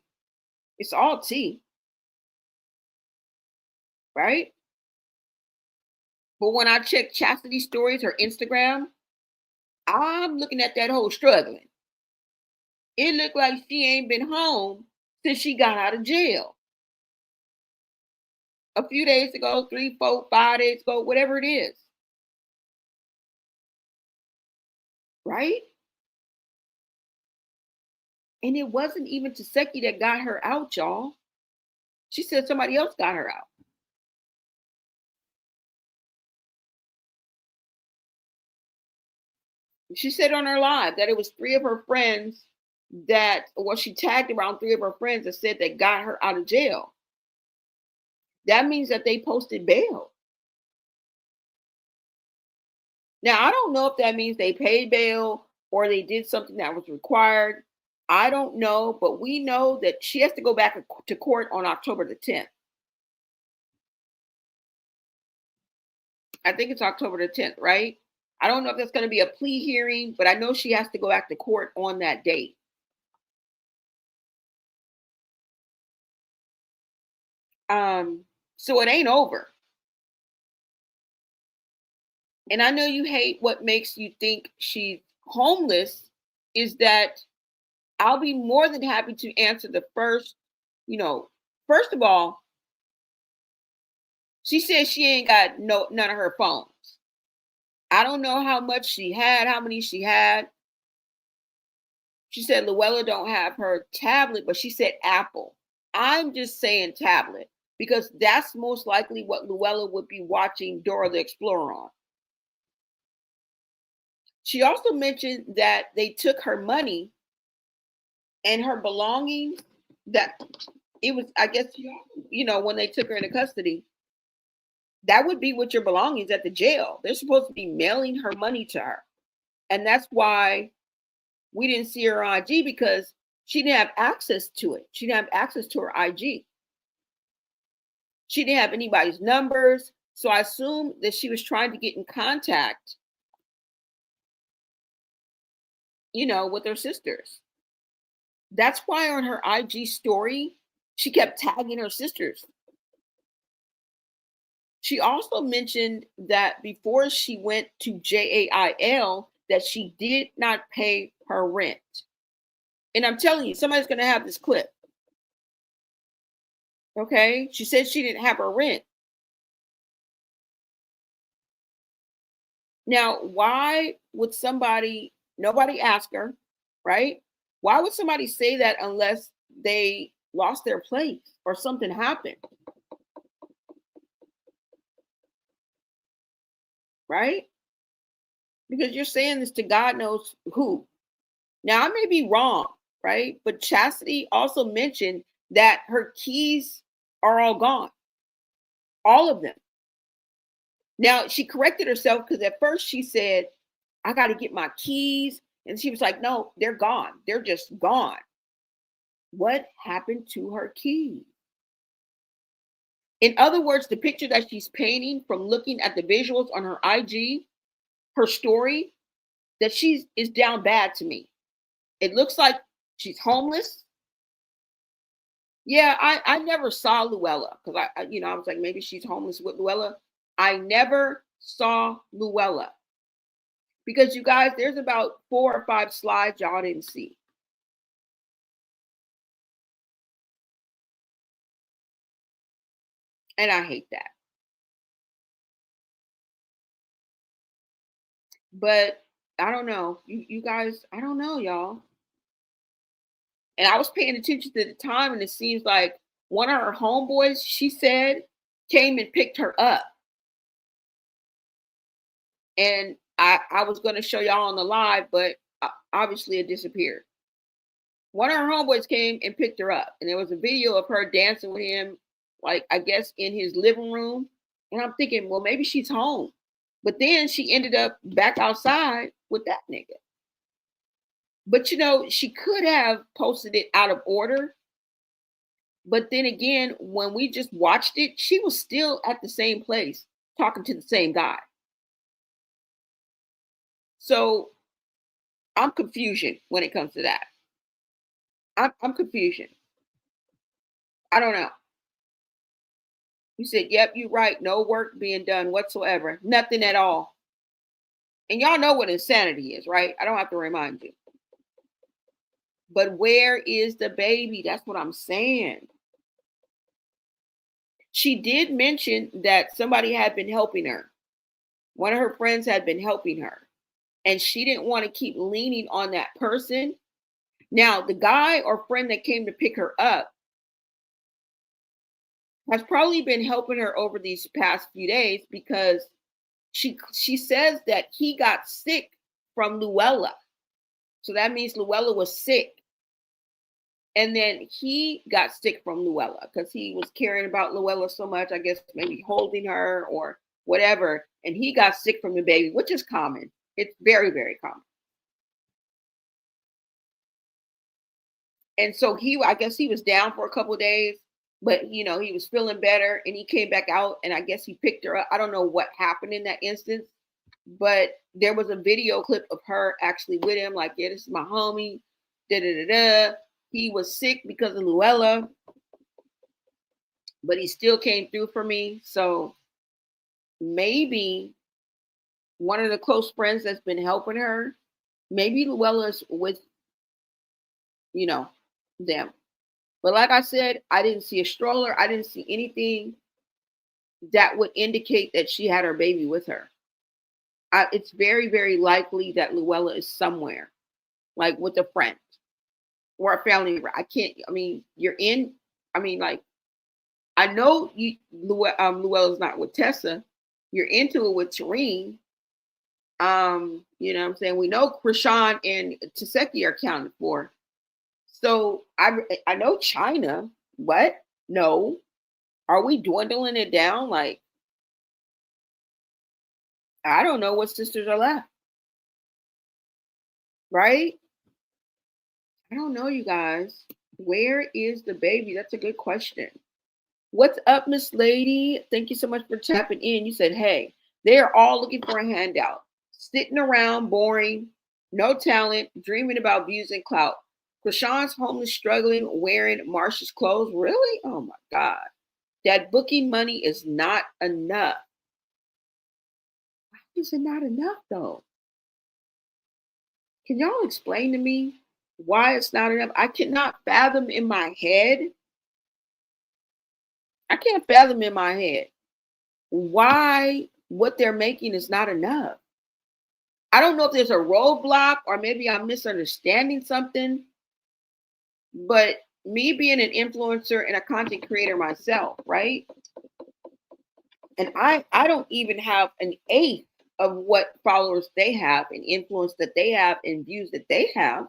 It's all tea. Right? But when I check Chasity stories, her Instagram, I'm looking at that whole struggling. It looked like she ain't been home since she got out of jail. A few days ago, 3, 4, 5 days ago, whatever it is. Right? And it wasn't even Chasity that got her out, y'all. She said somebody else got her out. She said on her live that it was 3 of her friends she tagged around 3 of her friends that said they got her out of jail. That means that they posted bail. Now, I don't know if that means they paid bail or they did something that was required. I don't know, but we know that she has to go back to court on October the 10th. I think it's October the 10th, right? I don't know if that's going to be a plea hearing, but I know she has to go back to court on that date. So it ain't over. And I know you hate what makes you think she's homeless, is that I'll be more than happy to answer the first of all, she said she ain't got none of her phones. I don't know how much she had, how many she had. She said Luella don't have her tablet, but she said Apple. I'm just saying tablet because that's most likely what Luella would be watching Dora the Explorer on. She also mentioned that they took her money and her belongings, that it was, I guess, when they took her into custody, that would be with your belongings at the jail. They're supposed to be mailing her money to her. And that's why we didn't see her on IG, because she didn't have access to it. She didn't have access to her IG. She didn't have anybody's numbers. So I assume that she was trying to get in contact, with her sisters. That's why on her IG story, She kept tagging her sisters. She also mentioned that before she went to JAIL, that she did not pay her rent. And I'm telling you, somebody's going to have this clip. Okay? She said she didn't have her rent. Now, why would nobody asked her, right? Why would somebody say that unless they lost their place or something happened? Right? Because you're saying this to God knows who. Now, I may be wrong, right? But Chasity also mentioned that her keys are all gone. All of them. Now, she corrected herself because at first she said, I got to get my keys. And she was like, no, they're gone. They're just gone. What happened to her keys? In other words, the picture that she's painting from looking at the visuals on her IG, her story, that she is down bad to me. It looks like she's homeless. Yeah, I never saw Luella because I was like, maybe she's homeless with Luella. I never saw Luella because you guys, there's about 4 or 5 slides y'all didn't see. And I hate that. But I don't know. You guys, I don't know, y'all. And I was paying attention to the time, and it seems like one of her homeboys, she said, came and picked her up. And I was going to show y'all on the live, but obviously it disappeared. One of her homeboys came and picked her up. And there was a video of her dancing with him, like, I guess, in his living room. And I'm thinking, well, maybe she's home. But then she ended up back outside with that nigga. But, she could have posted it out of order. But then again, when we just watched it, she was still at the same place talking to the same guy. So I'm confusion when it comes to that. I'm confusion. I don't know. You said, yep, you're right. No work being done whatsoever. Nothing at all. And y'all know what insanity is, right? I don't have to remind you. But where is the baby? That's what I'm saying. She did mention that somebody had been helping her. One of her friends had been helping her. And she didn't want to keep leaning on that person. Now, the guy or friend that came to pick her up has probably been helping her over these past few days because she says that he got sick from Luella. So that means Luella was sick. And then he got sick from Luella because he was caring about Luella so much, I guess maybe holding her or whatever. And he got sick from the baby, which is common. It's very, very common. And so I guess he was down for a couple of days, but he was feeling better and he came back out and I guess he picked her up. I don't know what happened in that instance, but there was a video clip of her actually with him, like, yeah, this is my homie. He was sick because of Luella, but he still came through for me. So maybe one of the close friends that's been helping her, maybe Luella's with, them. But like I said, I didn't see a stroller. I didn't see anything that would indicate that she had her baby with her. It's very, very likely that Luella is somewhere, like with a friend or a family member. I know Luella's not with Tessa. You're into it with Tareen. You know what I'm saying? We know Chrisean and Chasity are accounted for. So I know China. What? No. Are we dwindling it down? Like, I don't know what sisters are left. Right? I don't know, you guys. Where is the baby? That's a good question. What's up, Miss Lady? Thank you so much for tapping in. You said, hey, they're all looking for a handout. Sitting around, boring, no talent, dreaming about views and clout. Chrisean's homeless, struggling, wearing Marsha's clothes. Really? Oh my God. That booking money is not enough. Why is it not enough though? Can y'all explain to me why it's not enough? I cannot fathom in my head. I can't fathom in my head why what they're making is not enough. I don't know if there's a roadblock or maybe I'm misunderstanding something, but me being an influencer and a content creator myself, right? And I don't even have an eighth of what followers they have and influence that they have and views that they have.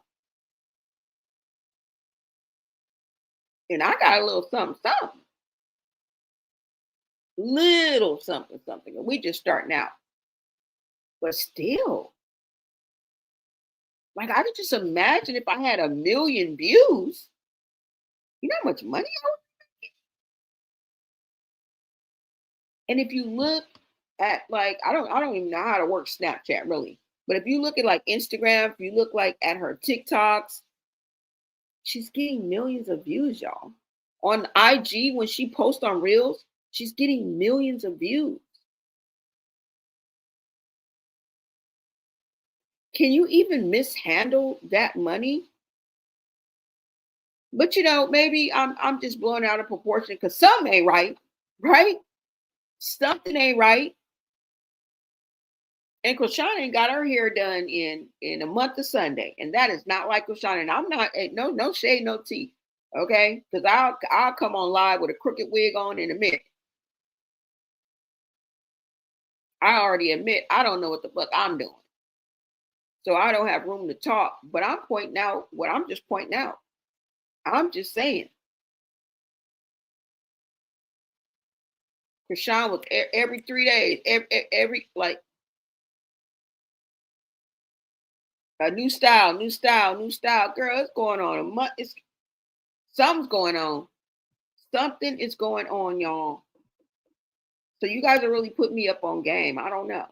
And I got a little something, something. Little something, something. And we just starting out. But still, like I could just imagine if I had 1 million views, you know how much money I would. And if you look at like, I don't even know how to work Snapchat really. But if you look at like Instagram, if you look like at her TikToks, she's getting millions of views, y'all. On IG, when she posts on Reels, she's getting millions of views. Can you even mishandle that money? But you know, maybe I'm just blowing out of proportion because something ain't right, right? Something ain't right. And Chrisean ain't got her hair done in a month of Sunday, and that is not like Chrisean. And I'm not no shade, no tea, okay? Because I'll come on live with a crooked wig on in a minute. I already admit I don't know what the fuck I'm doing, so I don't have room to talk. But I'm pointing out what I'm just pointing out. I'm just saying. Chrisean was every 3 days, every like a new style, new style, new style. Girl, it's going on a month. Something's going on. Something is going on, y'all. So you guys are really putting me up on game. I don't know.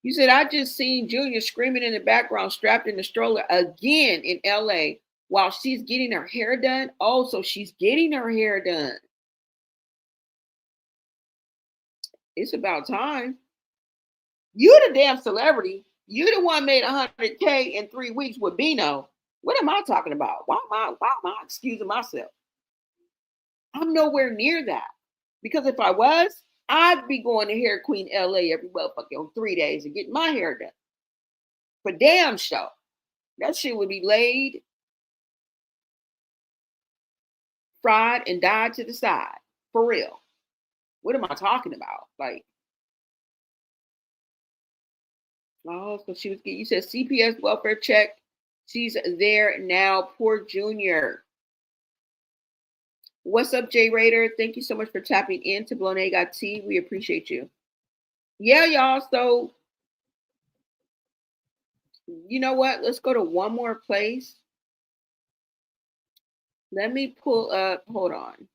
You said I just seen Junior screaming in the background, strapped in the stroller again in LA while she's getting her hair done. Oh, so she's getting her hair done. It's about time. You the damn celebrity. You the one made 100K in 3 weeks with Bino. What am I talking about? Why am I excusing myself? I'm nowhere near that. Because if I was, I'd be going to Hair Queen LA every motherfucking on 3 days and getting my hair done. For damn sure. That shit would be laid, fried, and dyed to the side. For real. What am I talking about? Like, oh, so she was getting, you said CPS welfare check. She's there now. Poor Junior. What's up, Jay Raider? Thank you so much for tapping into Blone Got Tea. We appreciate you. Yeah, y'all. So, you know what? Let's go to one more place. Let me pull up. Hold on.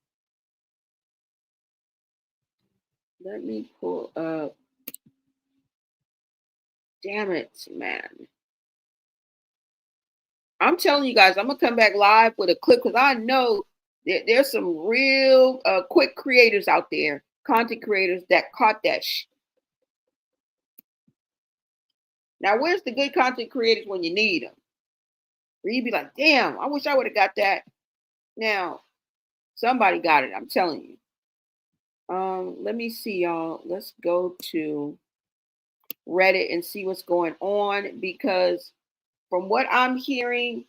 Let me pull up. Damn it, man. I'm telling you guys, I'm going to come back live with a clip because I know that there's some real quick creators out there, content creators that caught that shit. Now, where's the good content creators when you need them? Where you be like, damn, I wish I would have got that. Now, somebody got it. I'm telling you. Let me see, y'all. Let's go to Reddit and see what's going on because from what I'm hearing,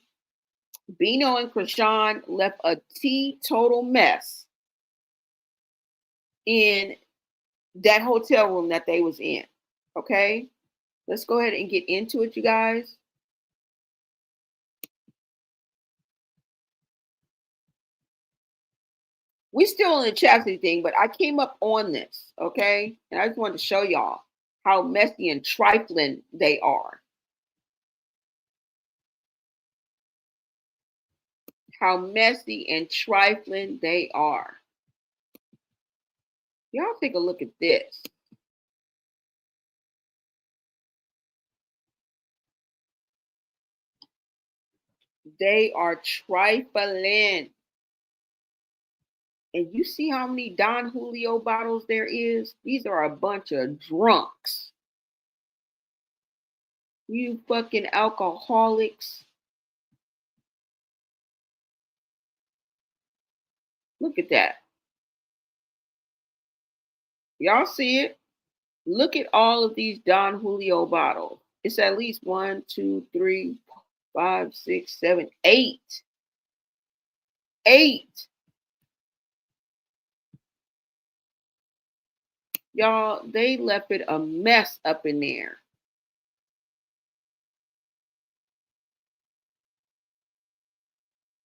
Bino and Chrisean left a teetotal mess in that hotel room that they was in. Okay, let's go ahead and get into it, you guys. We still in the Chasity thing, but I came up on this, okay? And I just wanted to show y'all how messy and trifling they are. How messy and trifling they are. Y'all take a look at this. They are trifling. And you see how many Don Julio bottles there is? These are a bunch of drunks. You fucking alcoholics. Look at that. Y'all see it? Look at all of these Don Julio bottles. It's at least 1, 2, 3, 5, 6, 7, 8. 8. Y'all, they left it a mess up in there.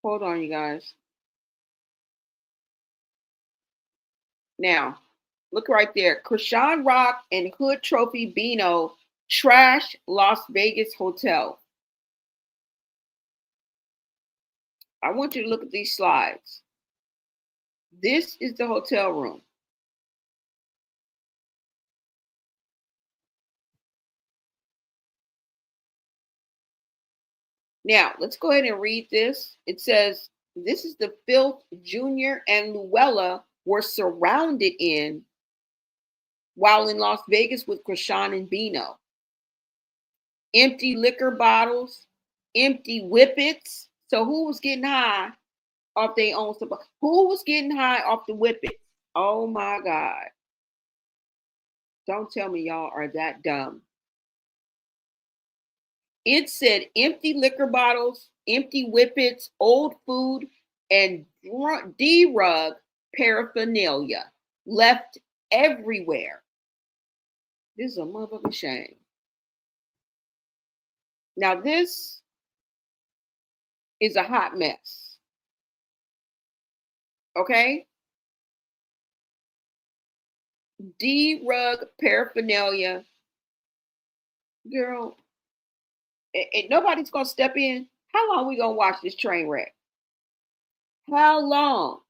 Hold on, you guys. Now, look right there. Chrisean Rock and Hood Trophy Beano trash Las Vegas hotel. I want you to look at these slides. This is the hotel room. Now, let's go ahead and read this. It says, this is the filth Junior and Luella were surrounded in while in Las Vegas with Chrisean and Beano. Empty liquor bottles, empty whippets. So who was getting high off their own supply? Who was getting high off the whippets? Oh my God. Don't tell me y'all are that dumb. It said empty liquor bottles, empty whippets, old food, and D-rug paraphernalia left everywhere. This is a motherfucking shame. Now this is a hot mess. Okay? D-rug paraphernalia. Girl, and nobody's gonna step in. How long we gonna watch this train wreck? How long?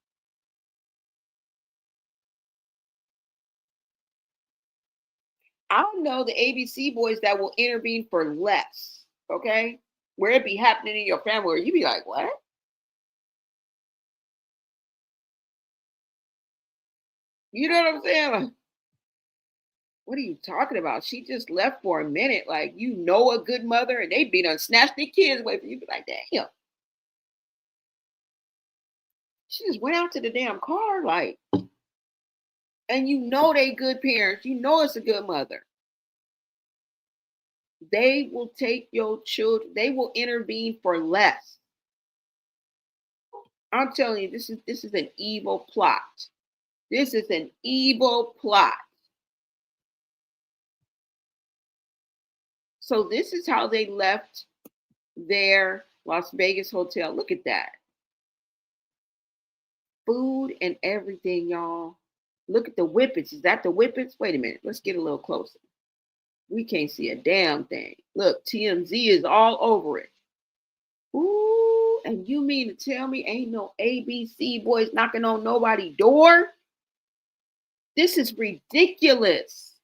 I know the ABC boys that will intervene for less. Okay, where it be happening in your family, where you be like, what? You know what I'm saying? Like, what are you talking about? She just left for a minute. Like, you know, a good mother, and they be done snatched their kids away from you. Be like, damn. She just went out to the damn car, like, and you know they good parents. You know it's a good mother. They will take your children. They will intervene for less. I'm telling you, this is an evil plot. This is an evil plot. So this is how they left their Las Vegas hotel. Look at that. Food and everything, y'all. Look at the whippets. Is that the whippets? Wait a minute. Let's get a little closer. We can't see a damn thing. Look, TMZ is all over it. Ooh, and you mean to tell me ain't no ABC boys knocking on nobody's door? This is ridiculous.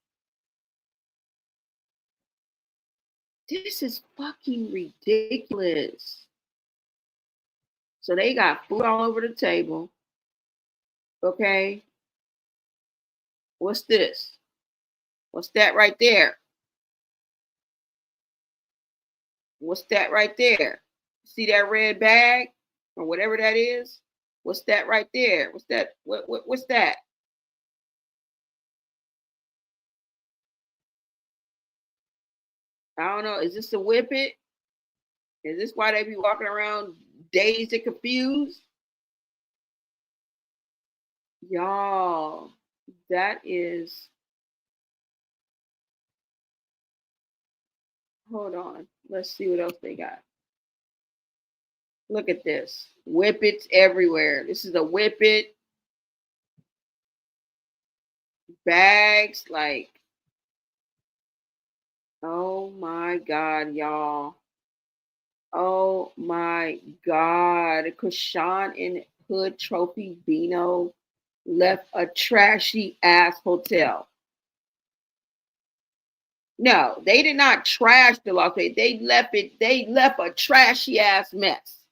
This is fucking ridiculous. So they got food all over the table. Okay. What's this? What's that right there? What's that right there? See that red bag or whatever that is? What's that right there? What's that? What's that? I don't know. Is this a whippet? Is this why they be walking around dazed and confused? Y'all, that is. Hold on. Let's see what else they got. Look at this. Whippets everywhere. This is a whippet. Bags, like, oh my God, y'all. Oh my God. Chrisean and Hood Trophy Beano left a trashy ass hotel. No, they did not trash the Las Vegas. They left a trashy ass mess.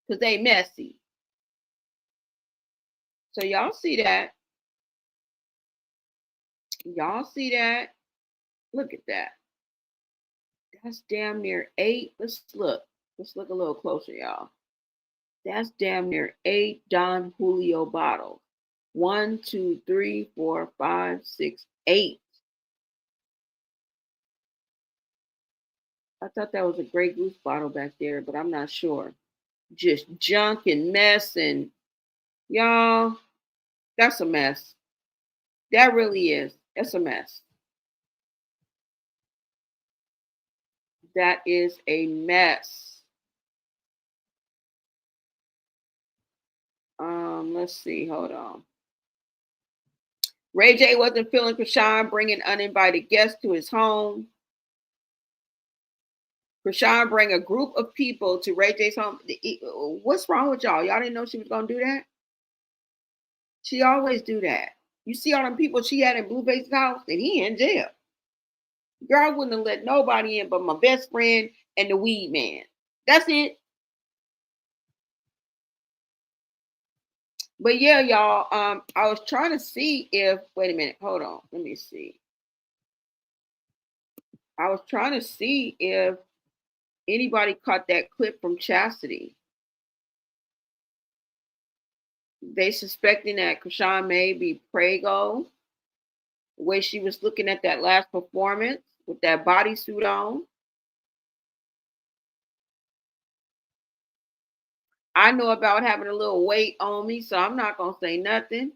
because they messy. So y'all see that? Y'all see that? Look at that. That's damn near 8. Let's look. Let's look a little closer, y'all. That's damn near 8 Don Julio bottles. 1, 2, 3, 4, 5, 6, 8. I thought that was a Grey Goose bottle back there, but I'm not sure. Just junk and mess, and y'all, that's a mess. That really is. That's a mess. That is a mess. Let's see. Hold on. Ray J wasn't feeling Chrisean bringing uninvited guests to his home. Chrisean bring a group of people to Ray J's home. What's wrong with y'all? Y'all didn't know she was gonna do that? She always do that. You see all them people she had in Blueface's house, and he in jail. Girl, wouldn't have let nobody in but my best friend and the weed man. That's it. But yeah, y'all, I was trying to see if, wait a minute, hold on, let me see. I was trying to see if anybody caught that clip from Chasity. They suspecting that Chrisean may be Prego, the way she was looking at that last performance with that bodysuit on. I know about having a little weight on me, so I'm not gonna say nothing.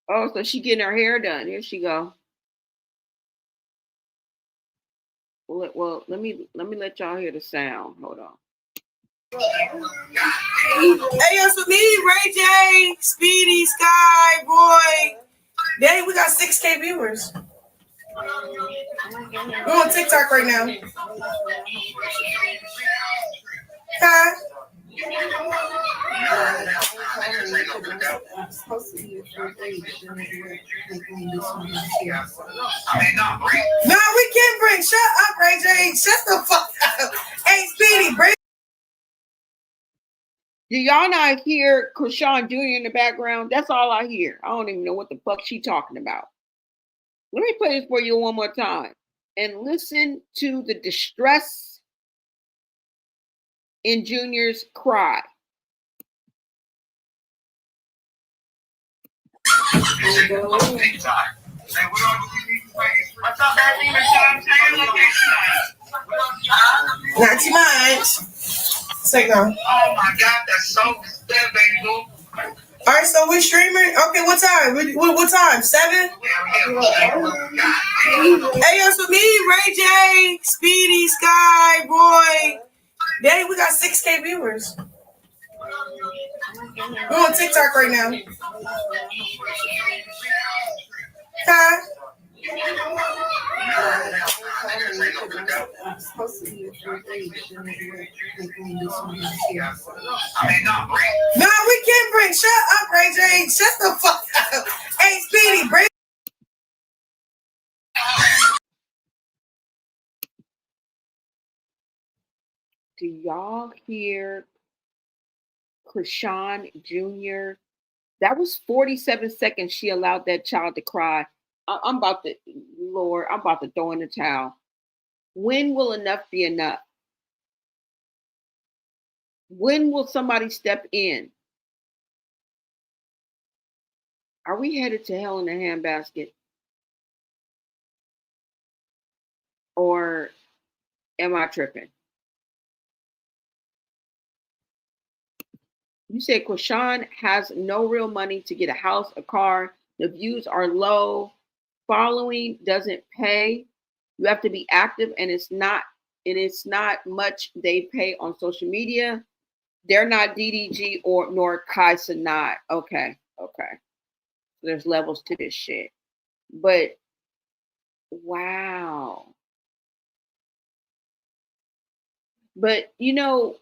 Oh, so she getting her hair done. Here she go. Well, let me let y'all hear the sound. Hold on. Hey, yo, for me, Ray J, Speedy, Sky, Roy. Dang, we got 6K viewers. We're on TikTok right now. Huh? No, we can't bring. Shut up, Ray J. Shut the fuck up. Hey, Speedy, bring. Do y'all not hear Chrisean Jr. in the background? That's all I hear. I don't even know what the fuck she talking about. Let me play this for you one more time and listen to the distress in Junior's cry. Not too much. Say no. Oh my God, that's so good, baby. All right, so we're streaming. Okay, what time? What time? 7? Hey, yo, for me, Ray J, Speedy, Sky, Roy. Dang, we got 6K viewers. We're on TikTok right now. Huh? No, we can't bring. Shut up, Ray J. Shut the fuck up. Hey, Speedy, bring. Do y'all hear Chrisean Jr.? That was 47 seconds she allowed that child to cry. I'm about to, Lord, I'm about to throw in the towel. When will enough be enough? When will somebody step in? Are we headed to hell in a handbasket? Or am I tripping? You said Chrisean has no real money to get a house, a car. The views are low. Following doesn't pay. You have to be active, and it's not much they pay on social media. They're not DDG or nor Kai Sanat. Okay. There's levels to this shit. But wow. But you know,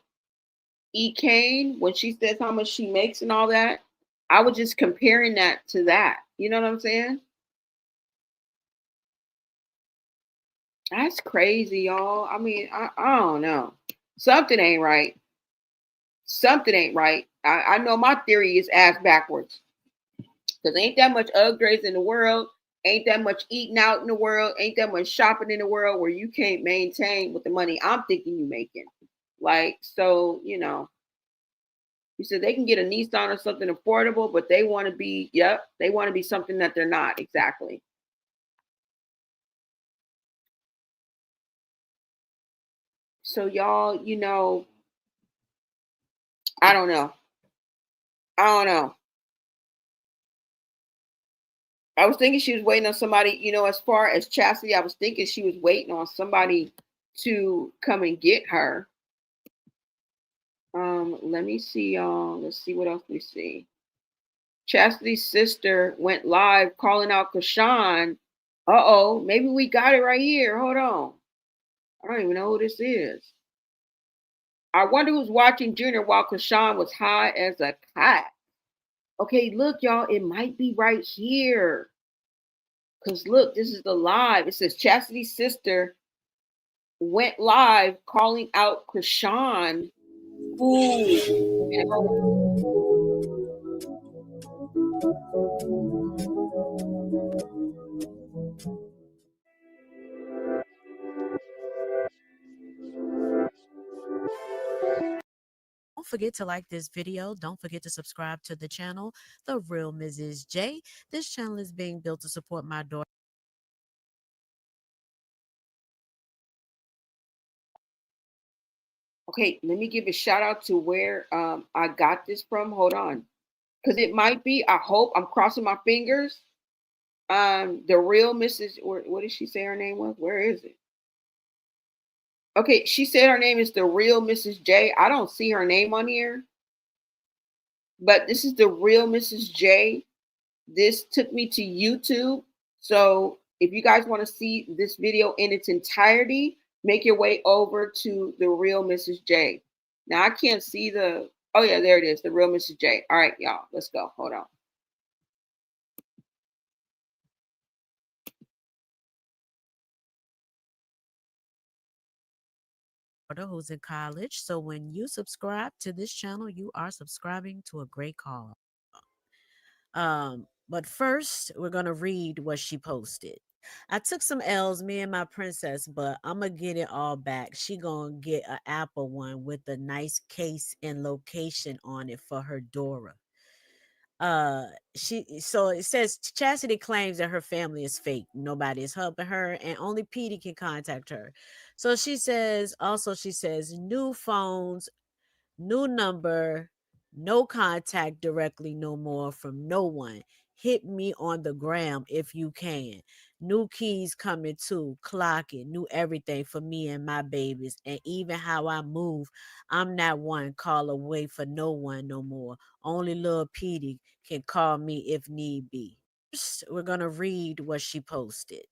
E. Kane, when she says how much she makes and all that, I was just comparing that to that. You know what I'm saying? That's crazy, y'all. I mean, I don't know. Something ain't right. Something ain't right. I know my theory is ass backwards. Because ain't that much upgrades in the world. Ain't that much eating out in the world. Ain't that much shopping in the world where you can't maintain with the money I'm thinking you making. Like, so, you know, you said they can get a Nissan or something affordable, but they want to be, they want to be something that they're not. Exactly. So, y'all, you know, I don't know. I don't know. I was thinking she was waiting on somebody, you know, as far as Chasity, I was thinking she was waiting on somebody to come and get her. Let me see, y'all. Let's see what else we see. Chastity's sister went live calling out Chrisean. Uh-oh, maybe we got it right here. Hold on. I don't even know who this is. I wonder who's watching Junior while Chrisean was high as a cat. Okay, look, y'all, it might be right here. Because look, this is the live. It says Chastity's sister went live calling out Chrisean. Don't forget to like this video. Don't forget to subscribe to the channel, The Real Mrs. J. This channel is being built to support my daughter. Okay, let me give a shout out to where I got this from. Hold on. Because it might be, I hope, I'm crossing my fingers. The real Mrs. Or what did she say her name was? Where is it? Okay, she said her name is the real Mrs. J. I don't see her name on here. But this is the real Mrs. J. This took me to YouTube. So if you guys want to see this video in its entirety, make your way over to the real Mrs. J. Now I can't see the, oh yeah, there it is, the real Mrs. J. All right, y'all, let's go. Hold on. Who's in college. So when you subscribe to this channel, you are subscribing to a great cause. But first, we're gonna read what she posted. I took some L's, me and my princess, but I'm gonna get it all back. She gonna get an Apple one with a nice case and location on it for her Dora. So it says Chasity claims that her family is fake. Nobody is helping her, and only Petey can contact her. So she says, new phones, new number, no contact directly no more from no one. Hit me on the gram if you can. New keys coming too. Clock it. New everything for me and my babies. And even how I move, I'm not one call away for no one no more. Only little Petey can call me if need be. First, we're going to read what she posted.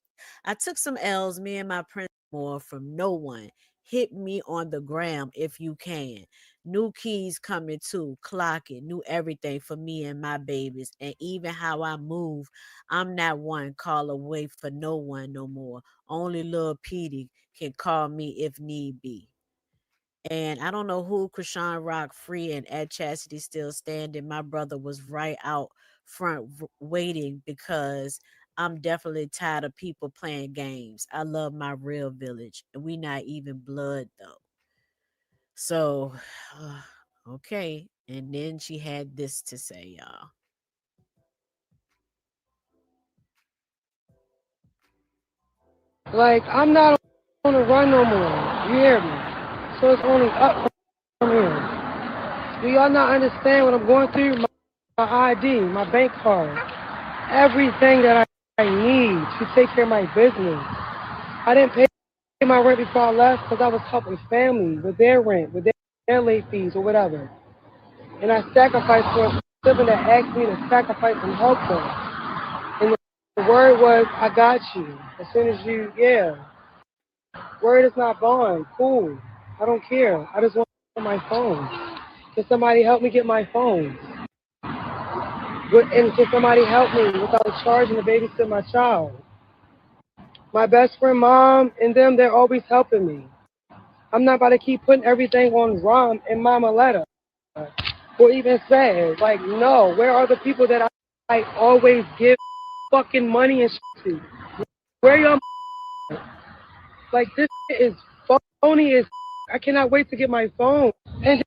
I took some L's, me and my prince more from no one. Hit me on the gram if you can. New keys coming too. Clock it. New everything for me and my babies. And even how I move, I'm not one call away for no one no more. Only little Petey can call me if need be. And I don't know who Chrisean Rock free and Ed Chasity still standing. My brother was right out front waiting because I'm definitely tired of people playing games. I love my real village. And we not even blood though. So, okay. And then she had this to say, y'all. Like, I'm not on the run no more. You hear me? So it's only up from here. Do y'all not understand what I'm going through? My ID, my bank card, everything that I need to take care of my business. I didn't pay my rent before I left because I was helping family with their rent, with their late fees or whatever. And I sacrificed for something that asked me to sacrifice and help them. And the word was, I got you. As soon as you, word is not gone. Cool. I don't care. I just want my phone. Can somebody help me get my phone? And can somebody help me without charging to babysit my child? My best friend, mom, and them, they're always helping me. I'm not about to keep putting everything on Rom and Mama Letta. Or even says, like, no, where are the people that I always give fucking money and shit to? Where y'all? Like, this shit is phony as I cannot wait to get my phone. And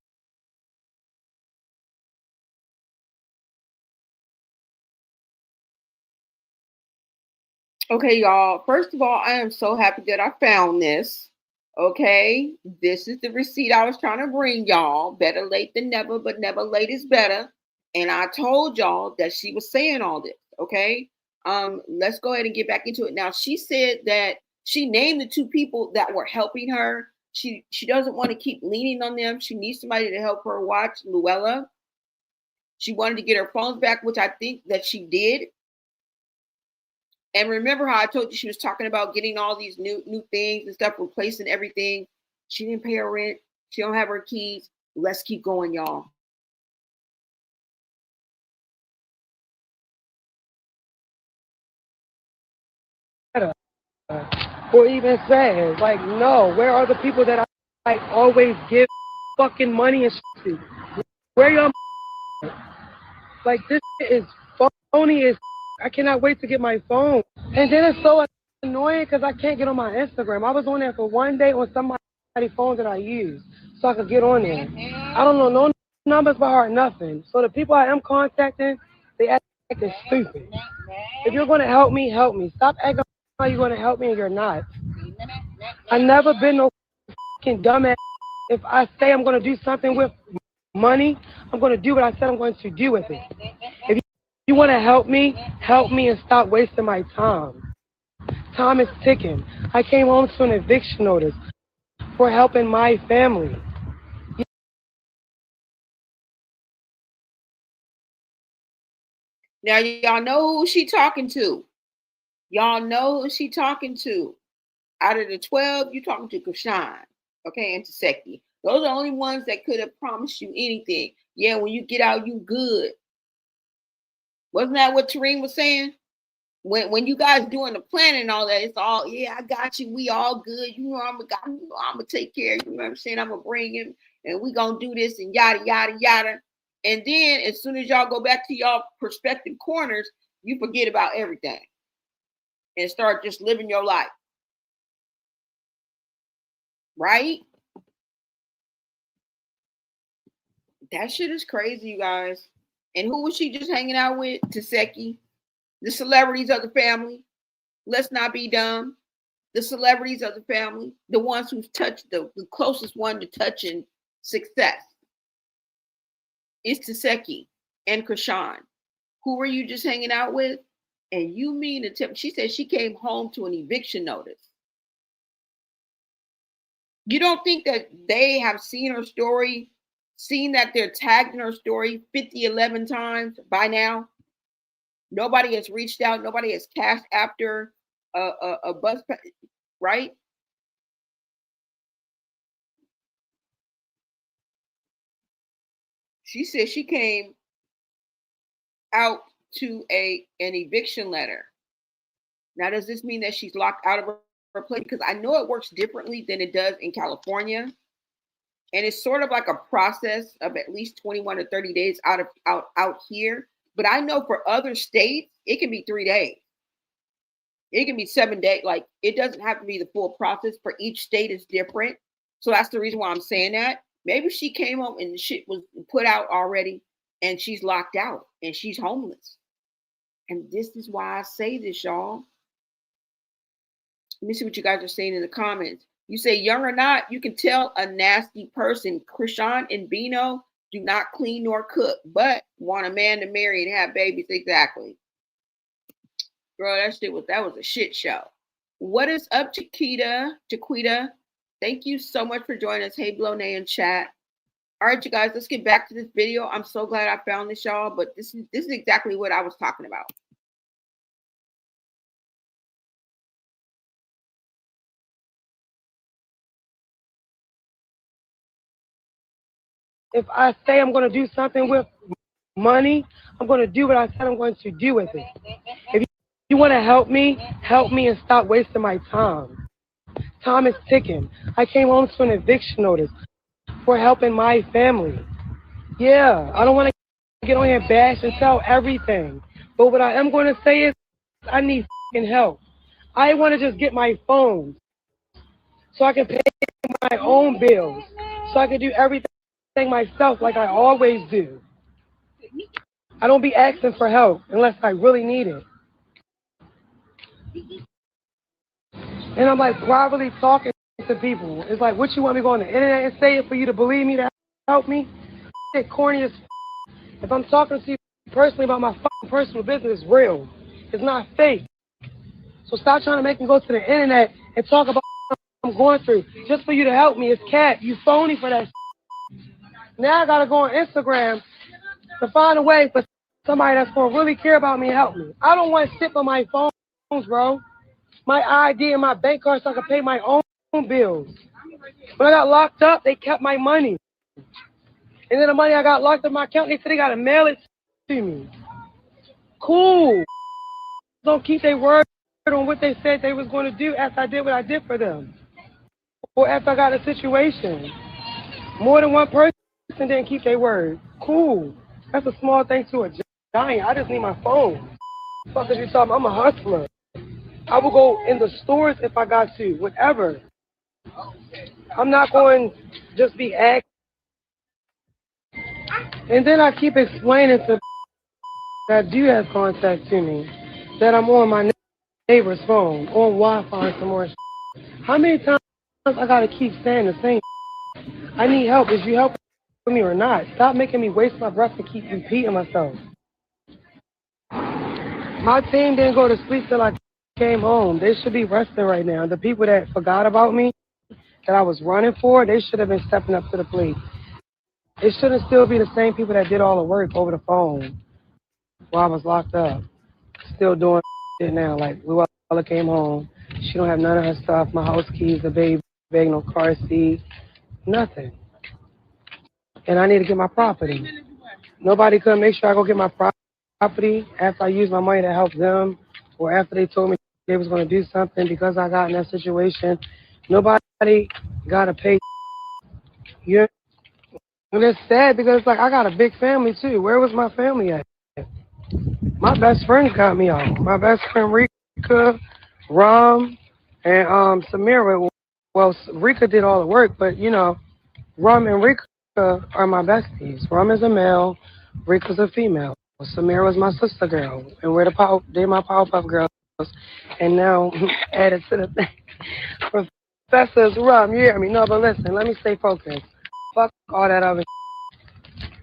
Okay, y'all. First of all, I am so happy that I found this. Okay, this is the receipt I was trying to bring y'all. Better late than never, but never late is better. And I told y'all that she was saying all this. Okay, let's go ahead and get back into it. Now, she said that she named the two people that were helping her. She doesn't want to keep leaning on them. She needs somebody to help her watch Luella. She wanted to get her phones back, which I think that she did. And remember how I told you she was talking about getting all these new things and stuff, replacing everything. She didn't pay her rent. She don't have her keys. Let's keep going, y'all. or even says, like, no, where are the people that I always give fucking money and shit to? Where y'all? Like, this shit is phony as I cannot wait to get my phone. And then it's so annoying because I can't get on my Instagram. I was on there for one day on somebody's phone that I use so I could get on there. I don't know no numbers by heart, nothing. So the people I am contacting, they acting stupid. If you're going to help me, help me. Stop acting like you're going to help me and you're not. I've never been no fucking dumbass. If I say I'm going to do something with money, I'm going to do what I said I'm going to do with it. If you want to help me and stop wasting my time. Time is ticking. I came home to an eviction notice for helping my family. Now, y'all know who she talking to. Y'all know who she talking to. Out of the 12, you talking to Chrisean, okay, and Chasity. Those are the only ones that could have promised you anything. Yeah, when you get out, you good. Wasn't that what Tareen was saying? When you guys doing the planning and all that, it's all, yeah, I got you. We all good. You know, I'm gonna take care of you. You know what I'm saying? I'm gonna bring him and we gonna do this and yada yada yada. And then as soon as y'all go back to y'all prospective corners, you forget about everything and start just living your life. Right? That shit is crazy, you guys. And who was she just hanging out with? Taseki. The celebrities of the family. Let's not be dumb. The celebrities of the family, the ones who've touched the closest one to touching success. Is Taseki and Chrisean. Who were you just hanging out with? And you mean to tell? She said she came home to an eviction notice. You don't think that they have seen her story, seen that they're tagged in her story 11 times by now? Nobody has reached out. Nobody has cashed after a bus, right? She said she came out to an eviction letter. Now, does this mean that she's locked out of her place? Because I know it works differently than it does in California. And it's sort of like a process of at least 21 to 30 days out here. But I know for other states, it can be 3 days. It can be 7 days. Like, it doesn't have to be the full process. For each state is different. So that's the reason why I'm saying that. Maybe she came home and the shit was put out already and she's locked out and she's homeless. And this is why I say this, y'all. Let me see what you guys are saying in the comments. You say young or not, you can tell a nasty person. Chrisean and Bino do not clean nor cook, but want a man to marry and have babies. Exactly. Girl, that was a shit show. What is up, Jaquita? Thank you so much for joining us. Hey, Blonay in chat. All right, you guys, let's get back to this video. I'm so glad I found this, y'all, but this is exactly what I was talking about. If I say I'm going to do something with money, I'm going to do what I said I'm going to do with it. you want to help me and stop wasting my time. Time is ticking. I came home to an eviction notice for helping my family. Yeah, I don't want to get on here and bash and tell everything. But what I am going to say is I need help. I want to just get my phone so I can pay my own bills, so I can do everything myself like I always do. I don't be asking for help unless I really need it. And I'm like privately talking to people. It's like, what you want me to go on the internet and say it for you to believe me to help me? Shit corny as if I'm talking to you personally about my fucking personal business, it's real. It's not fake. So stop trying to make me go to the internet and talk about what I'm going through just for you to help me. It's cat. You phony for that. Now I gotta go on Instagram to find a way for somebody that's gonna really care about me and help me. I don't want shit on my phones, bro. My ID and my bank card so I can pay my own bills. When I got locked up, they kept my money. And then the money I got locked up in my account, they said they gotta mail it to me. Cool. Don't keep their word on what they said they was gonna do after I did what I did for them. Or after I got a situation. More than one person didn't keep their word. Cool. That's a small thing to a giant. I just need my phone. Fuck is you talking? I'm a hustler. I will go in the stores if I got to, whatever. I'm not going to just be acting. And then I keep explaining to that do have contact to me that I'm on my neighbor's phone, on Wi-Fi and some more. How many times I gotta keep saying the same? I need help. Is you helping me or not? Stop making me waste my breath and keep repeating myself. My team didn't go to sleep till I came home. They should be resting right now. The people that forgot about me, that I was running for, they should have been stepping up to the plate. It shouldn't still be the same people that did all the work over the phone while I was locked up. Still doing it now. Like Luella came home. She don't have none of her stuff. My house keys, the baby bag, no car seat, nothing. And I need to get my property. Nobody could make sure I go get my property after I used my money to help them or after they told me they was going to do something because I got in that situation. Nobody got to pay. You. And it's sad because it's like I got a big family too. Where was my family at? My best friend got me out. My best friend Rika, Rum, and Samira. Well, Rika did all the work, but you know, Rum and Rika are my besties. Rum is a male, Rika's a female. Samira was my sister girl, and they're my Powerpuff Girls. And now added to the thing, Professor's Rum. You hear me? No, but listen, let me stay focused. Fuck all that other.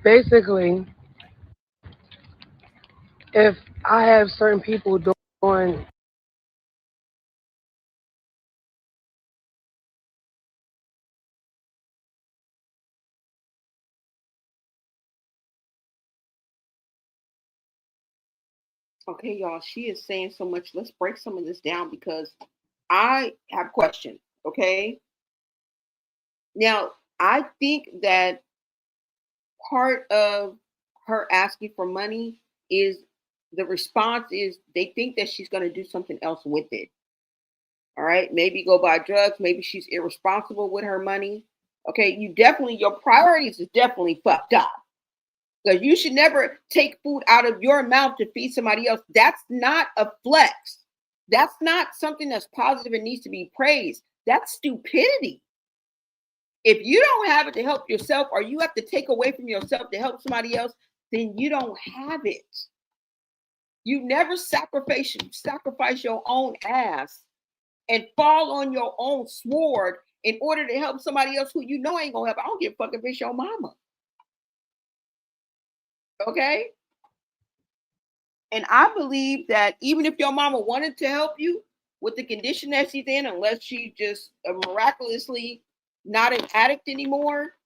Basically, if I have certain people doing Okay, y'all, she is saying so much. Let's break some of this down because I have questions. Okay. Now, I think that part of her asking for money is the response is they think that she's going to do something else with it. All right. Maybe go buy drugs. Maybe she's irresponsible with her money. Okay. Your priorities is definitely fucked up. Because you should never take food out of your mouth to feed somebody else. That's not a flex. That's not something that's positive and needs to be praised. That's stupidity. If you don't have it to help yourself or you have to take away from yourself to help somebody else, then you don't have it. You never sacrifice your own ass and fall on your own sword in order to help somebody else who you know ain't gonna help. I don't give a fuck if it's your mama. Okay? And I believe that even if your mama wanted to help you with the condition that she's in, unless she just miraculously not an addict anymore,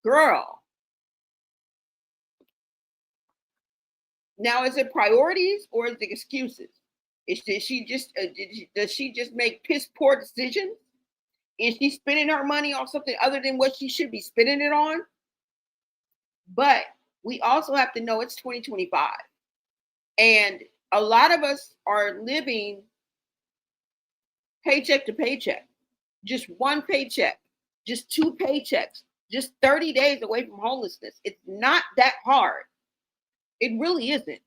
girl. Now, is it priorities or is it excuses? Does she just make piss poor decisions? Is she spending her money on something other than what she should be spending it on? But we also have to know it's 2025. And a lot of us are living paycheck to paycheck, just one paycheck, just two paychecks, just 30 days away from homelessness. It's not that hard. It really isn't.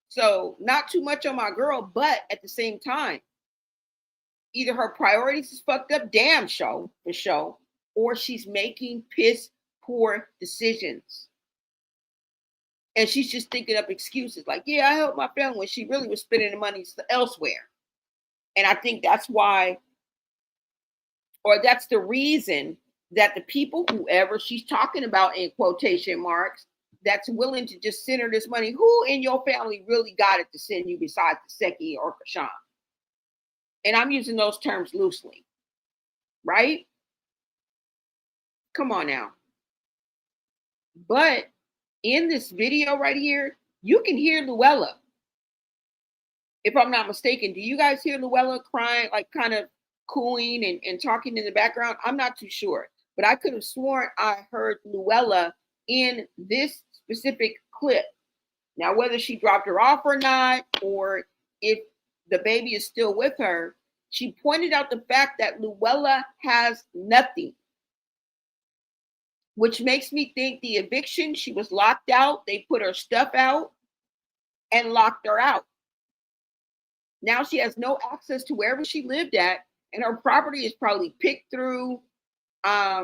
So not too much on my girl, but at the same time, either her priorities is fucked up, damn show for show, or she's making piss poor decisions. And she's just thinking up excuses like, yeah, I helped my family, when she really was spending the money elsewhere. And I think that's why, or that's the reason that the people, whoever she's talking about in quotation marks, that's willing to just send her this money, who in your family really got it to send you besides Chasity or Chrisean? And I'm using those terms loosely, right? Come on now. But in this video right here, you can hear Luella. If I'm not mistaken, do you guys hear Luella crying, like kind of cooing and talking in the background? I'm not too sure, but I could have sworn I heard Luella in this specific clip. Now, whether she dropped her off or not, or if the baby is still with her, she pointed out the fact that Luella has nothing, which makes me think the eviction, she was locked out. They put her stuff out and locked her out. Now she has no access to wherever she lived at, and her property is probably picked through. I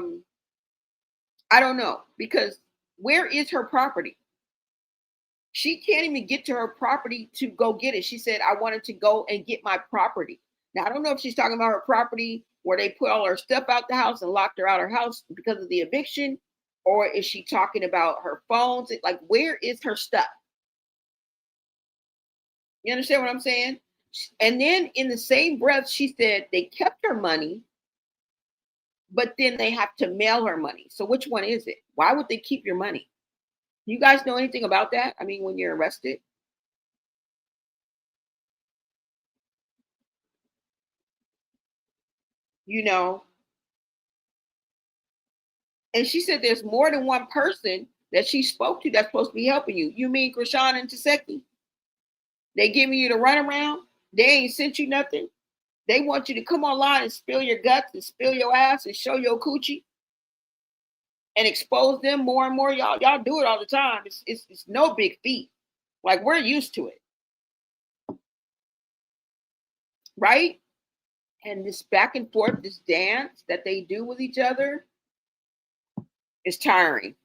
don't know, because where is her property? She can't even get to her property to go get it. She said, I wanted to go and get my property. Now, I don't know if she's talking about her property where they put all her stuff out the house and locked her out of her house because of the eviction, or is she talking about her phones? Like, where is her stuff? You understand what I'm saying? And then in the same breath, she said they kept her money, but then they have to mail her money. So which one is it? Why would they keep your money? You guys know anything about that? I mean, when you're arrested? You know, and she said there's more than one person that she spoke to that's supposed to be helping you. You mean Chrisean and Chasity? They giving you the runaround? They ain't sent you nothing? They want you to come online and spill your guts and spill your ass and show your coochie and expose them more and more. Y'all do it all the time. It's no big feat. Like, we're used to it. Right? And this back and forth, this dance that they do with each other is tiring.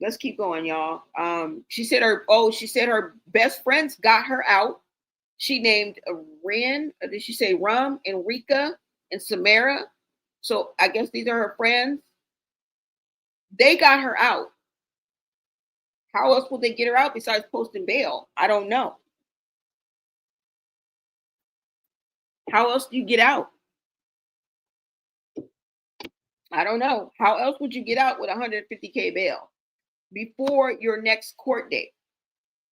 Let's keep going, y'all. She said her best friends got her out. She named Ren, or did she say Rum, Enrica, and Samara? So I guess these are her friends. They got her out. How else would they get her out besides posting bail? I don't know. How else do you get out? I don't know. How else would you get out with $150K bail before your next court date?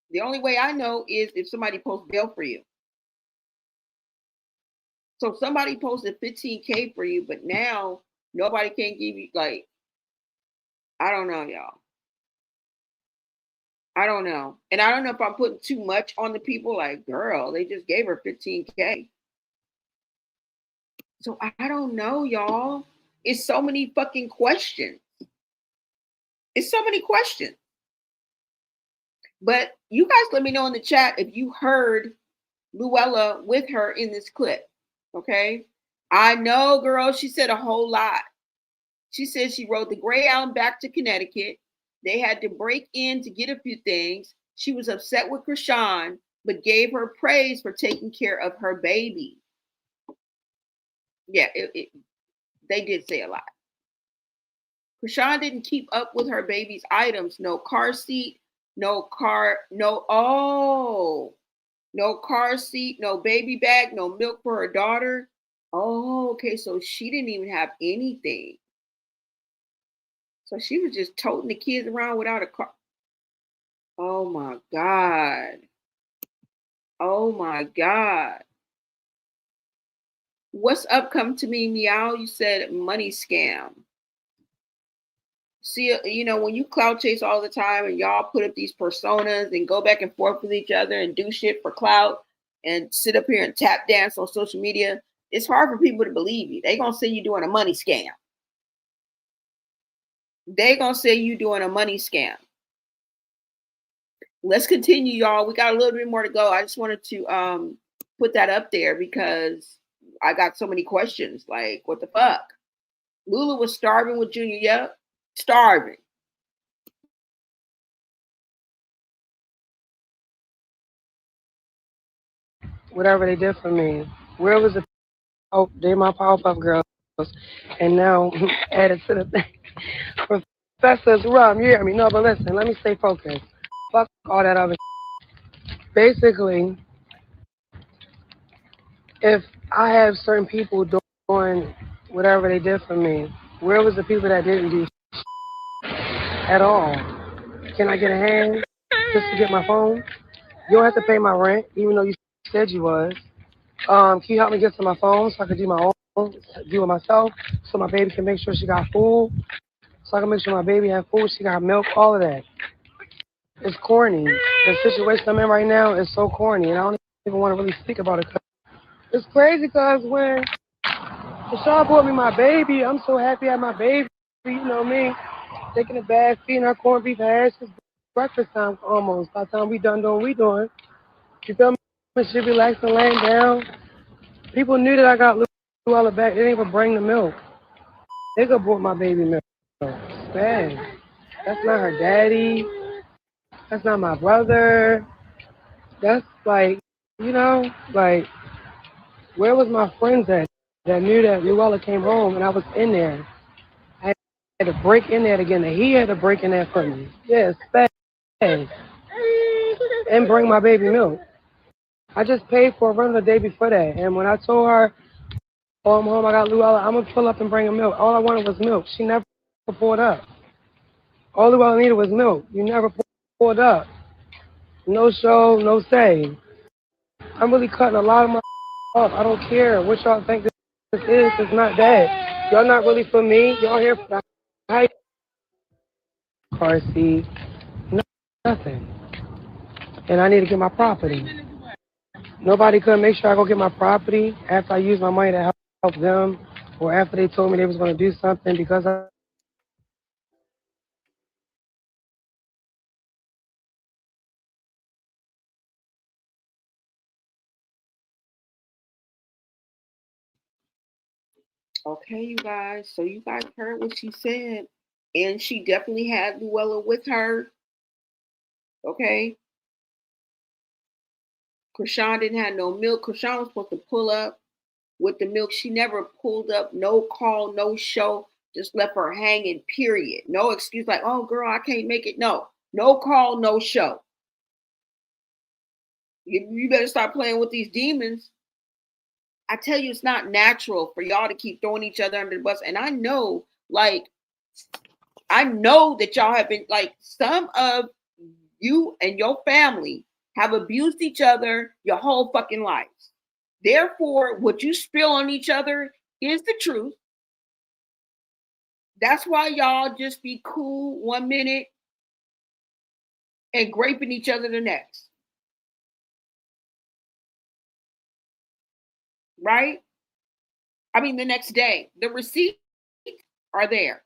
The only way I know is if somebody posts bail for you. So somebody posted $15K for you, but now nobody can give you, like, I don't know, y'all. I don't know. And I don't know if I'm putting too much on the people. Like, girl, they just gave her $15K. So I don't know, y'all. It's so many fucking questions. It's so many questions. But you guys let me know in the chat if you heard Luella with her in this clip. Okay? I know, girl, she said a whole lot. She said she rode the Greyhound back to Connecticut. They had to break in to get a few things. She was upset with Chrisean, but gave her praise for taking care of her baby. Yeah, they did say a lot. Chrisean didn't keep up with her baby's items. No car seat, no car seat, no baby bag, no milk for her daughter. Oh, okay, so she didn't even have anything. So she was just toting the kids around without a car. Oh my God. Oh my God. What's up? Come to me, meow. You said money scam. see, you know, when you clout chase all the time and y'all put up these personas and go back and forth with each other and do shit for clout and sit up here and tap dance on social media, it's hard for people to believe you. They gonna say you doing a money scam. They gonna say you doing a money scam. Let's continue, y'all. We got a little bit more to go. I just wanted to put that up there because I got so many questions. Like, what the fuck? Lulu was starving with Junior. Yep, starving. Whatever they did for me. Where was the they my Powerpuff Girls, and now added to the thing. Professor's rum, you hear me? No, but listen, let me stay focused. Fuck all that other. Basically, if I have certain people doing whatever they did for me, where was the people that didn't do at all? Can I get a hand just to get my phone? You don't have to pay my rent, even though you said you was. Can you help me get to my phone so I can do my own, do it myself, so my baby can make sure she got food, so I can make sure my baby have food, she got milk, all of that. It's corny. The situation I'm in right now is so corny, and I don't even want to really speak about it. It's crazy because when Deshaun brought me my baby, I'm so happy at my baby. You know me, taking a bath, feeding her corned beef hash. It's breakfast time almost. By the time we done doing what we doing, you feel me? She relaxing, laying down. People knew that I got Luella back. They didn't even bring the milk. They could brought my baby milk. It's bad. That's not her daddy. That's not my brother. That's like, you know, like, where was my friends at that knew that Luella came home and I was in there? I had to break in there again. And he had to break in there for me. Yeah, it's bad. And bring my baby milk. I just paid for a run the day before that. And when I told her, oh, I'm home, I got Luella, I'm going to pull up and bring her milk. All I wanted was milk. She never pulled up. All Luella needed was milk. You never pulled up. No show, no say. I'm really cutting a lot of my off. I don't care what y'all think this is. It's not that. Y'all not really for me. Y'all here for the hype. Car seat. Nothing. And I need to get my property. Nobody could make sure I go get my property after I use my money to help them, or after they told me they was going to do something because I. Okay, you guys. So you guys heard what she said. And she definitely had Luella with her. Okay. Chrisean didn't have no milk. Chrisean was supposed to pull up with the milk. She never pulled up. No call, no show. Just left her hanging, period. No excuse like, oh, girl, I can't make it. No. No call, no show. You better start playing with these demons. I tell you, it's not natural for y'all to keep throwing each other under the bus. And I know, that y'all have been, like, some of you and your family have abused each other your whole fucking lives. Therefore, what you spill on each other is the truth. That's why y'all just be cool 1 minute and graping each other the next. Right? I mean, the next day. The receipts are there.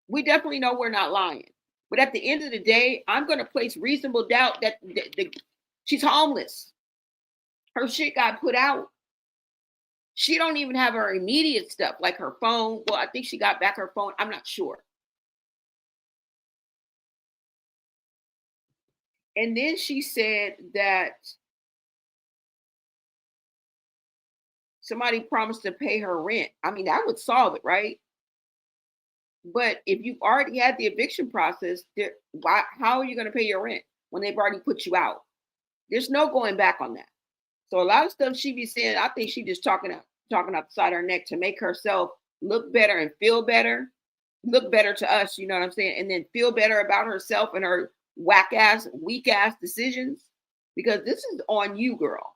We definitely know we're not lying. But at the end of the day, I'm going to place reasonable doubt that she's homeless. Her shit got put out. She don't even have her immediate stuff, like her phone. Well, I think she got back her phone. I'm not sure. And then she said that somebody promised to pay her rent. I mean, that would solve it, right? But if you've already had the eviction process, how are you going to pay your rent when they've already put you out? There's no going back on that. So a lot of stuff she be saying, I think she just talking out the side of her neck to make herself look better and feel better, look better to us, you know what I'm saying? And then feel better about herself and her whack ass, weak ass decisions, because this is on you, girl.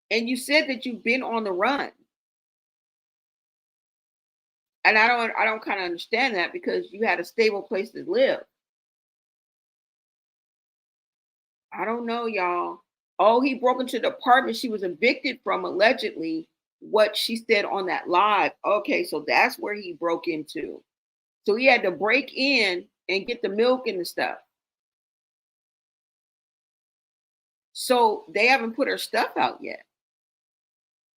And you said that you've been on the run. And I don't kind of understand that, because you had a stable place to live. I don't know, y'all. Oh, he broke into the apartment she was evicted from, allegedly, what she said on that live. Okay, so that's where he broke into. So he had to break in and get the milk and the stuff. So they haven't put her stuff out yet.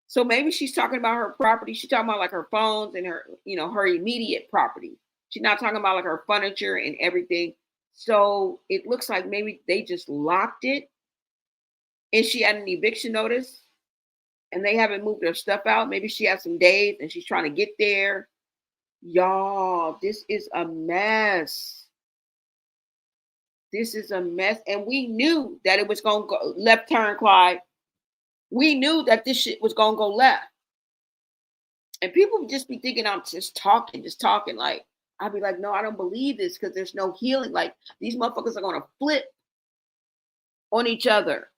So maybe she's talking about her property. She's talking about like her phones and her, her immediate property. She's not talking about like her furniture and everything. So it looks like maybe they just locked it, and she had an eviction notice, and they haven't moved her stuff out. Maybe she has some days and she's trying to get there. Y'all, this is a mess. This is a mess. And we knew that it was going to go left turn, Clyde. We knew that this shit was going to go left. And people would just be thinking I'm just talking. Like, I'd be like, no, I don't believe this, because there's no healing. Like, these motherfuckers are going to flip on each other.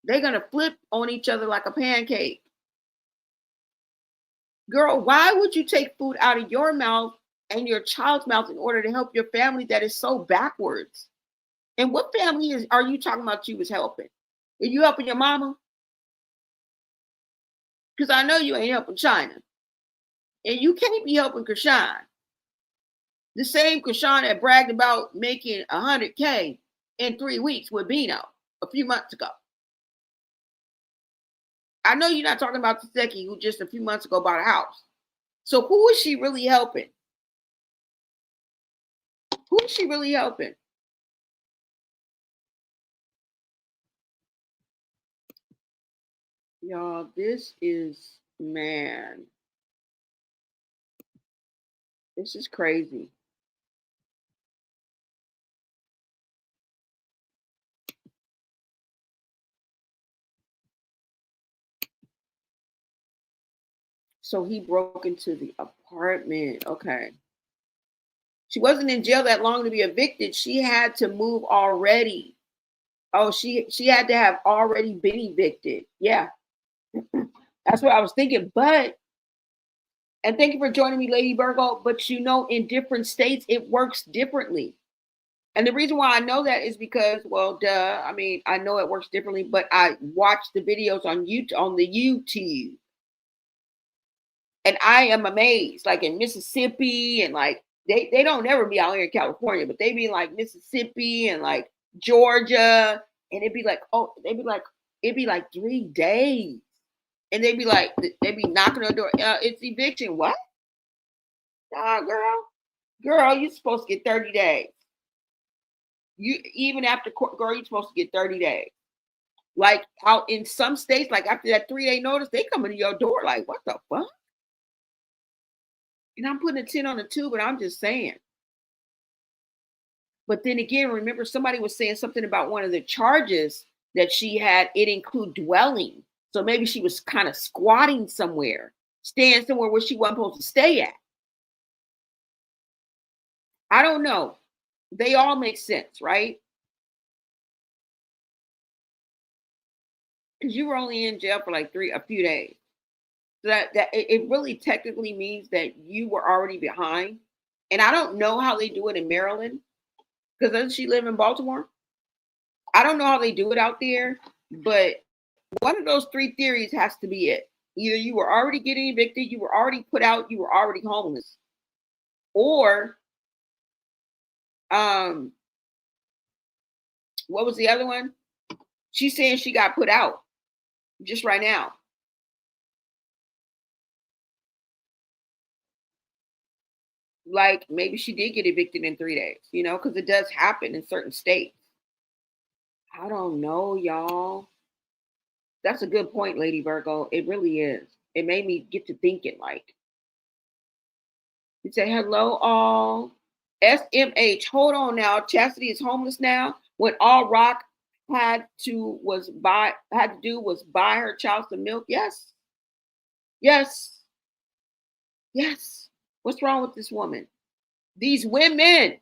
They're going to flip on each other like a pancake. Girl, why would you take food out of your mouth and your child's mouth in order to help your family that is so backwards? And what family are you talking about you was helping? Are you helping your mama? Because I know you ain't helping China. And you can't be helping Chrisean. The same Chrisean that bragged about making $100K in 3 weeks with Bino a few months ago. I know you're not talking about Taseki, who just a few months ago bought a house. So who is she really helping? Who is she really helping? Y'all, this is, man. This is crazy. So he broke into the apartment. Okay. She wasn't in jail that long to be evicted. She had to move already. Oh, she had to have already been evicted. Yeah. That's what I was thinking. But, and thank you for joining me, Lady Virgo, but in different states, it works differently. And the reason why I know that is because, well, duh. I mean, I know it works differently, but I watched the videos on the YouTube. And I am amazed, like in Mississippi, and like they don't ever be out here in California, but they be like Mississippi and like Georgia, and it'd be like, it'd be like 3 days. And they'd be knocking on the door. It's eviction. What? Nah, girl, you're supposed to get 30 days. You even after court, girl, you're supposed to get 30 days. Like out in some states, like after that 3-day notice, they come into your door like, what the fuck? And I'm putting a 10 on the 2, but I'm just saying. But then again, remember somebody was saying something about one of the charges that she had, it include dwelling. So maybe she was kind of squatting somewhere, staying somewhere where she wasn't supposed to stay at. I don't know. They all make sense, right? Because you were only in jail for like a few days. So that it really technically means that you were already behind. And I don't know how they do it in Maryland, because doesn't she live in Baltimore? I don't know how they do it out there, but one of those 3 theories has to be it. Either you were already getting evicted, you were already put out, you were already homeless. Or what was the other one? She's saying she got put out just right now. Like maybe she did get evicted in 3 days, because it does happen in certain states. I don't know, y'all. That's a good point, Lady Virgo. It really is. It made me get to thinking, like, you say, hello, all. SMH, hold on now. Chasity is homeless now. When all Rock had to do was buy her child some milk. Yes. What's wrong with this woman? These women,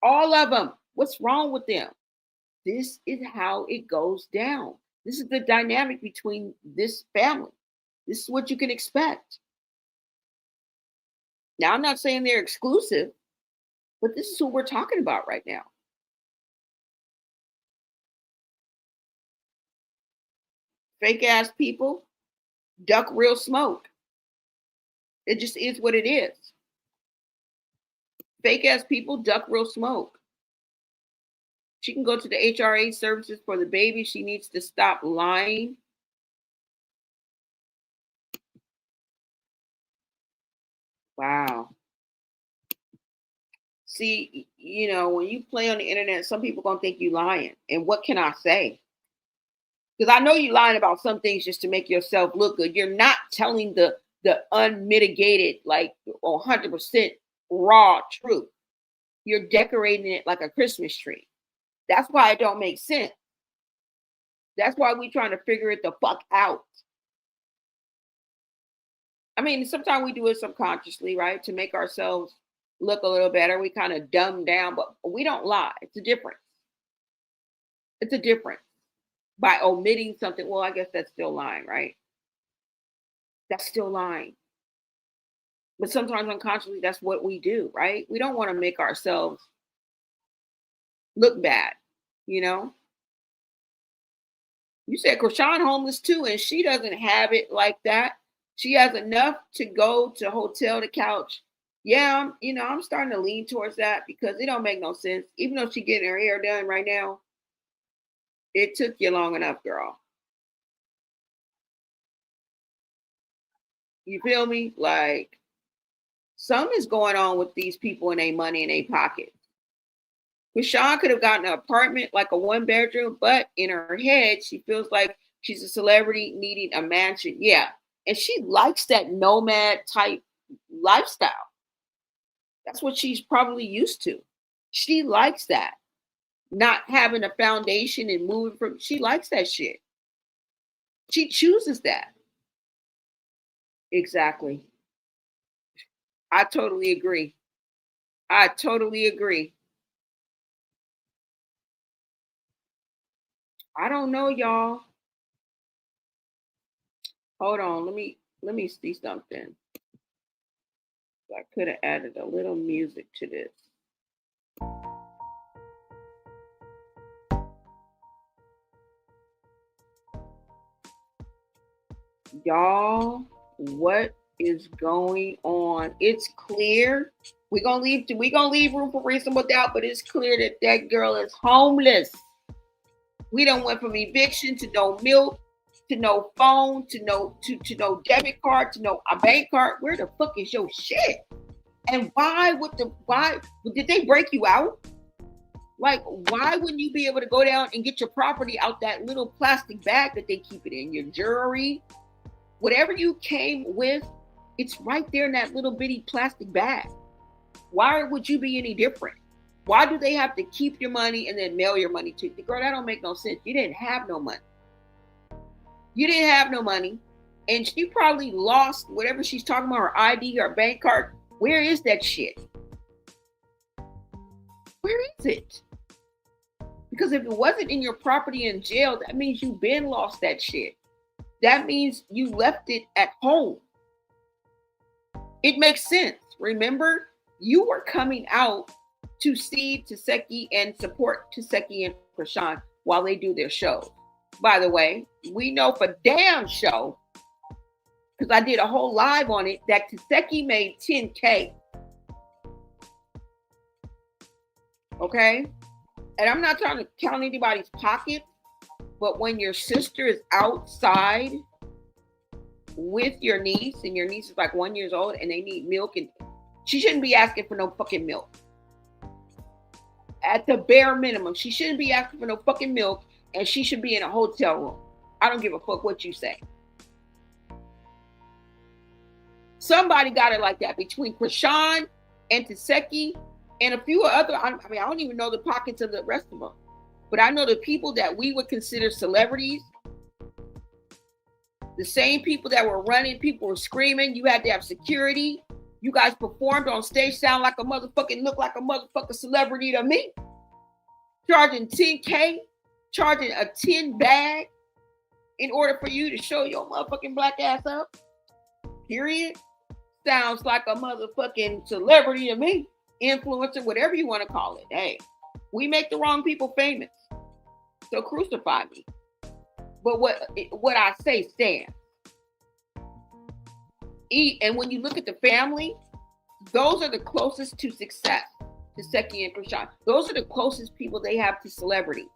all of them. What's wrong with them? This is how it goes down. This is the dynamic between this family. This is what you can expect. Now, I'm not saying they're exclusive, but this is who we're talking about right now. Fake ass people duck real smoke. It just is what it is. Fake ass people duck real smoke. She can go to the HRA services for the baby. She needs to stop lying. Wow. See, you know, when you play on the internet, some people gonna think you lying. And what can I say? Because I know you lying about some things just to make yourself look good. You're not telling the unmitigated, like 100% raw truth. You're decorating it like a Christmas tree. That's why it don't make sense. That's why we're trying to figure it the fuck out. I mean, sometimes we do it subconsciously, right? To make ourselves look a little better. We kind of dumb down, but we don't lie. It's a difference. It's a difference. By omitting something, well, I guess that's still lying, right? That's still lying. But sometimes unconsciously, that's what we do, right? We don't want to make ourselves look bad, you know? You said Chrisean homeless too, and she doesn't have it like that. She has enough to go to hotel to couch. Yeah, I'm starting to lean towards that because it don't make no sense. Even though she's getting her hair done right now, it took you long enough, girl. You feel me? Like, something is going on with these people and their money in their pocket. Chrisean could have gotten an apartment, like a 1-bedroom, but in her head, she feels like she's a celebrity needing a mansion. Yeah. And she likes that nomad type lifestyle. That's what she's probably used to. She likes that. Not having a foundation and moving from, she likes that shit. She chooses that. Exactly. I totally agree. I totally agree. I don't know, y'all. Hold on, let me see something. I could have added a little music to this. Y'all, what is going on? It's clear. We're gonna leave room for reasonable doubt, but it's clear that that girl is homeless. We done went from eviction to no milk, to no phone, to no debit card, to no a bank card. Where the fuck is your shit? And why did they break you out? Like, why wouldn't you be able to go down and get your property out that little plastic bag that they keep it in? Your jewelry, whatever you came with, it's right there in that little bitty plastic bag. Why would you be any different? Why do they have to keep your money and then mail your money to you? Girl, that don't make no sense. You didn't have no money. You didn't have no money. And she probably lost whatever she's talking about, her ID, her bank card. Where is that shit? Where is it? Because if it wasn't in your property in jail, that means you've been lost that shit. That means you left it at home. It makes sense. Remember, you were coming out to see Chasity and support Chasity and Chrisean while they do their show. By the way, we know for damn show, because I did a whole live on it, that Chasity made $10K. Okay? And I'm not trying to count anybody's pocket, but when your sister is outside with your niece, and your niece is like 1 year old and they need milk, and she shouldn't be asking for no fucking milk. At the bare minimum, she shouldn't be asking for no fucking milk, and she should be in a hotel room. I don't give a fuck what you say. Somebody got it like that between Chrisean and Chasity and a few other. I don't even know the pockets of the rest of them, but I know the people that we would consider celebrities. The same people that were running, people were screaming. You had to have security. You guys performed on stage, sound like a motherfucking, look like a motherfucking celebrity to me. Charging $10K, charging a 10 bag in order for you to show your motherfucking black ass up. Period. Sounds like a motherfucking celebrity to me. Influencer, whatever you want to call it. Hey, we make the wrong people famous. So crucify me. But what I say stands. And when you look at the family, those are the closest to success, to Seki and Chrisean. Those are the closest people they have to celebrity.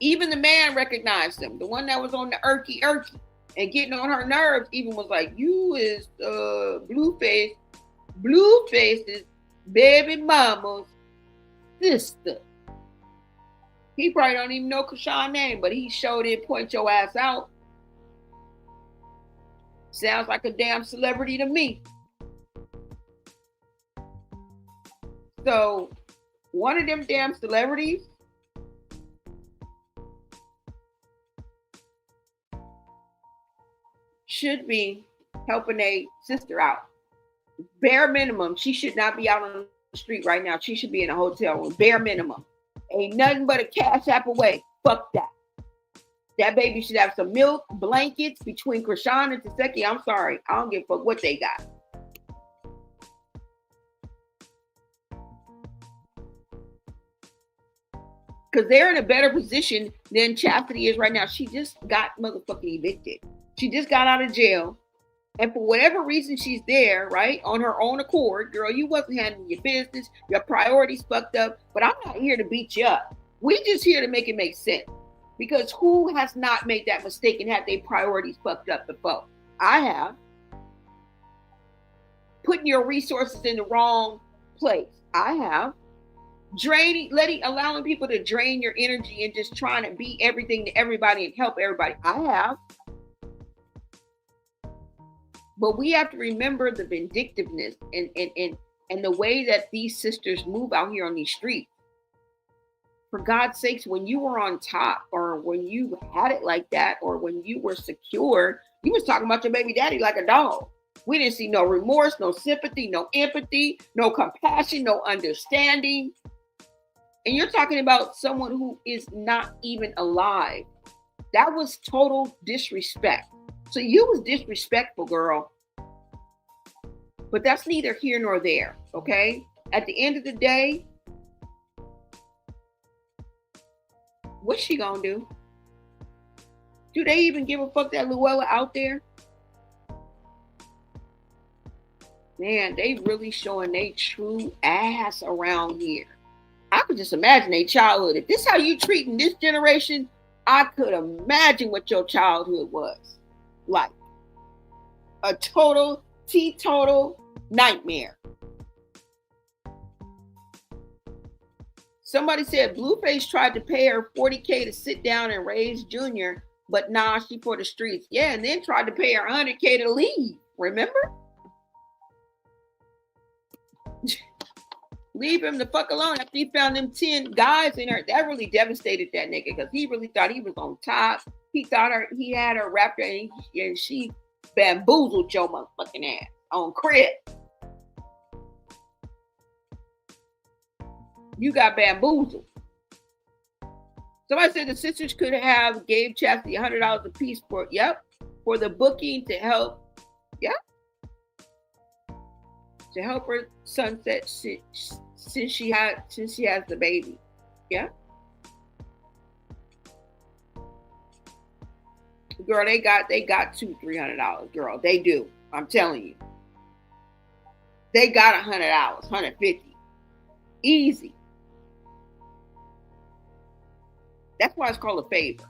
Even the man recognized them. The one that was on the irky and getting on her nerves even was like, you is Blueface. Blueface is baby mama's sister. He probably don't even know Chrisean's name, but he showed it, point your ass out. Sounds like a damn celebrity to me. So, one of them damn celebrities should be helping a sister out. Bare minimum, she should not be out on the street right now. She should be in a hotel room. Bare minimum. Ain't nothing but a cash app away. Fuck that. That baby should have some milk, blankets between Chrisean and Seki. I'm sorry. I don't give a fuck what they got. Because they're in a better position than Chasity is right now. She just got motherfucking evicted. She just got out of jail. And for whatever reason she's there, right, on her own accord, girl, you wasn't handling your business. Your priorities fucked up. But I'm not here to beat you up. We just here to make it make sense. Because who has not made that mistake and had their priorities fucked up before? I have. Putting your resources in the wrong place. I have. Allowing people to drain your energy and just trying to be everything to everybody and help everybody. I have. But we have to remember the vindictiveness and the way that these sisters move out here on these streets. For God's sakes, when you were on top or when you had it like that or when you were secure, you was talking about your baby daddy like a dog. We didn't see no remorse, no sympathy, no empathy, no compassion, no understanding. And you're talking about someone who is not even alive. That was total disrespect. So you was disrespectful, girl. But that's neither here nor there, okay? At the end of the day, what's she gonna do? Do they even give a fuck that Luella out there? Man, they really showing they true ass around here. I could just imagine their childhood. If this is how you treating this generation, I could imagine what your childhood was like. A total, teetotal nightmare. Somebody said Blueface tried to pay her $40K to sit down and raise Junior, but nah, she for the streets. Yeah, and then tried to pay her $100K to leave. Remember? Leave him the fuck alone after he found them 10 guys in her. That really devastated that nigga because he really thought he was on top. He thought he had her wrapped and she bamboozled your motherfucking ass on crib. You got bamboozled. Somebody said the sisters could have gave Chasity $100 a piece for the booking to help. Yep. To help her sunset since she has the baby. Yeah. Girl, they got $200-$300, girl. They do. I'm telling you. They got $100, $150. Easy. That's why it's called a favor,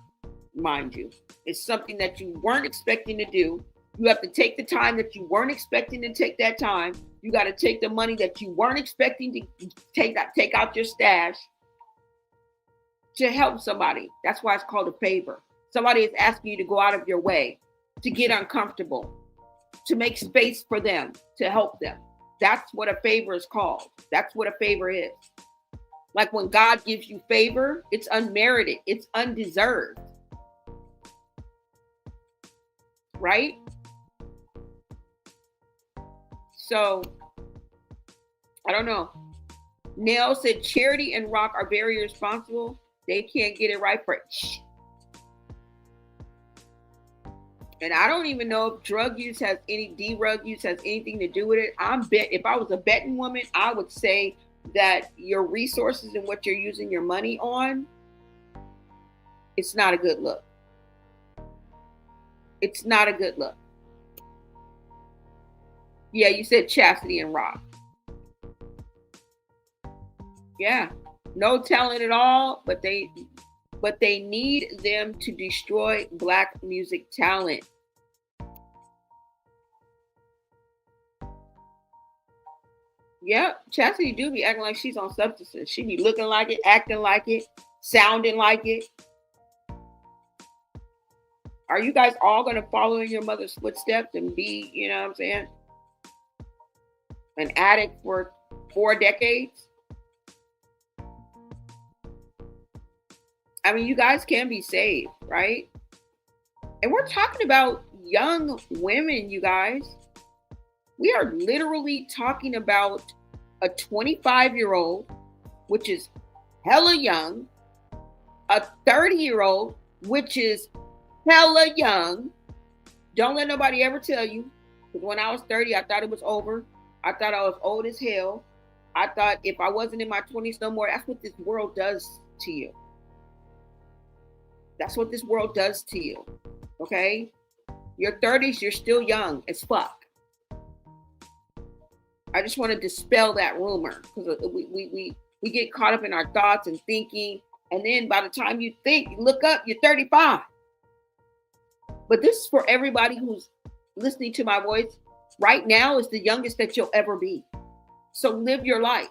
mind you. It's something that you weren't expecting to do. You have to take the time that you weren't expecting to take that time. You got to take the money that you weren't expecting to take out your stash to help somebody. That's why it's called a favor. Somebody is asking you to go out of your way, to get uncomfortable, to make space for them, to help them. That's what a favor is called. That's what a favor is. Like when God gives you favor, it's unmerited. It's undeserved. Right? So, I don't know. Nell said Charity and Rock are very responsible. They can't get it right for and I don't even know if drug use has drug use has anything to do with it. If I was a betting woman, I would say that your resources and what you're using your money on, it's not a good look. It's not a good look. Yeah, you said Chasity and Rock. Yeah, no talent at all, but they need them to destroy Black music talent. Yep, Chasity do be acting like she's on substances. She be looking like it, acting like it, sounding like it. Are you guys all going to follow in your mother's footsteps and be, you know what I'm saying, an addict for 4 decades? I mean, you guys can be saved, right? And we're talking about young women, you guys. We are literally talking about a 25-year-old, which is hella young, a 30-year-old, which is hella young. Don't let nobody ever tell you. Because when I was 30, I thought it was over. I thought I was old as hell. I thought if I wasn't in my 20s no more, that's what this world does to you. That's what this world does to you. Okay? Your 30s, you're still young as fuck. I just want to dispel that rumor, because we get caught up in our thoughts and thinking, and then by the time you think, you look up, you're 35. But this is for everybody who's listening to my voice. Right now is the youngest that you'll ever be. So live your life.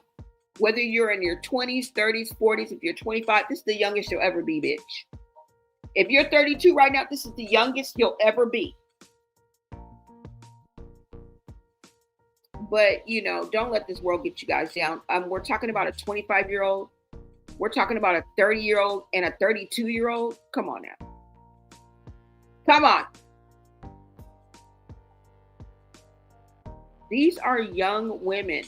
Whether you're in your 20s, 30s, 40s, if you're 25, this is the youngest you'll ever be, bitch. If you're 32 right now, this is the youngest you'll ever be. But, you know, don't let this world get you guys down. We're talking about a 25-year-old. We're talking about a 30-year-old and a 32-year-old. Come on now. Come on. These are young women.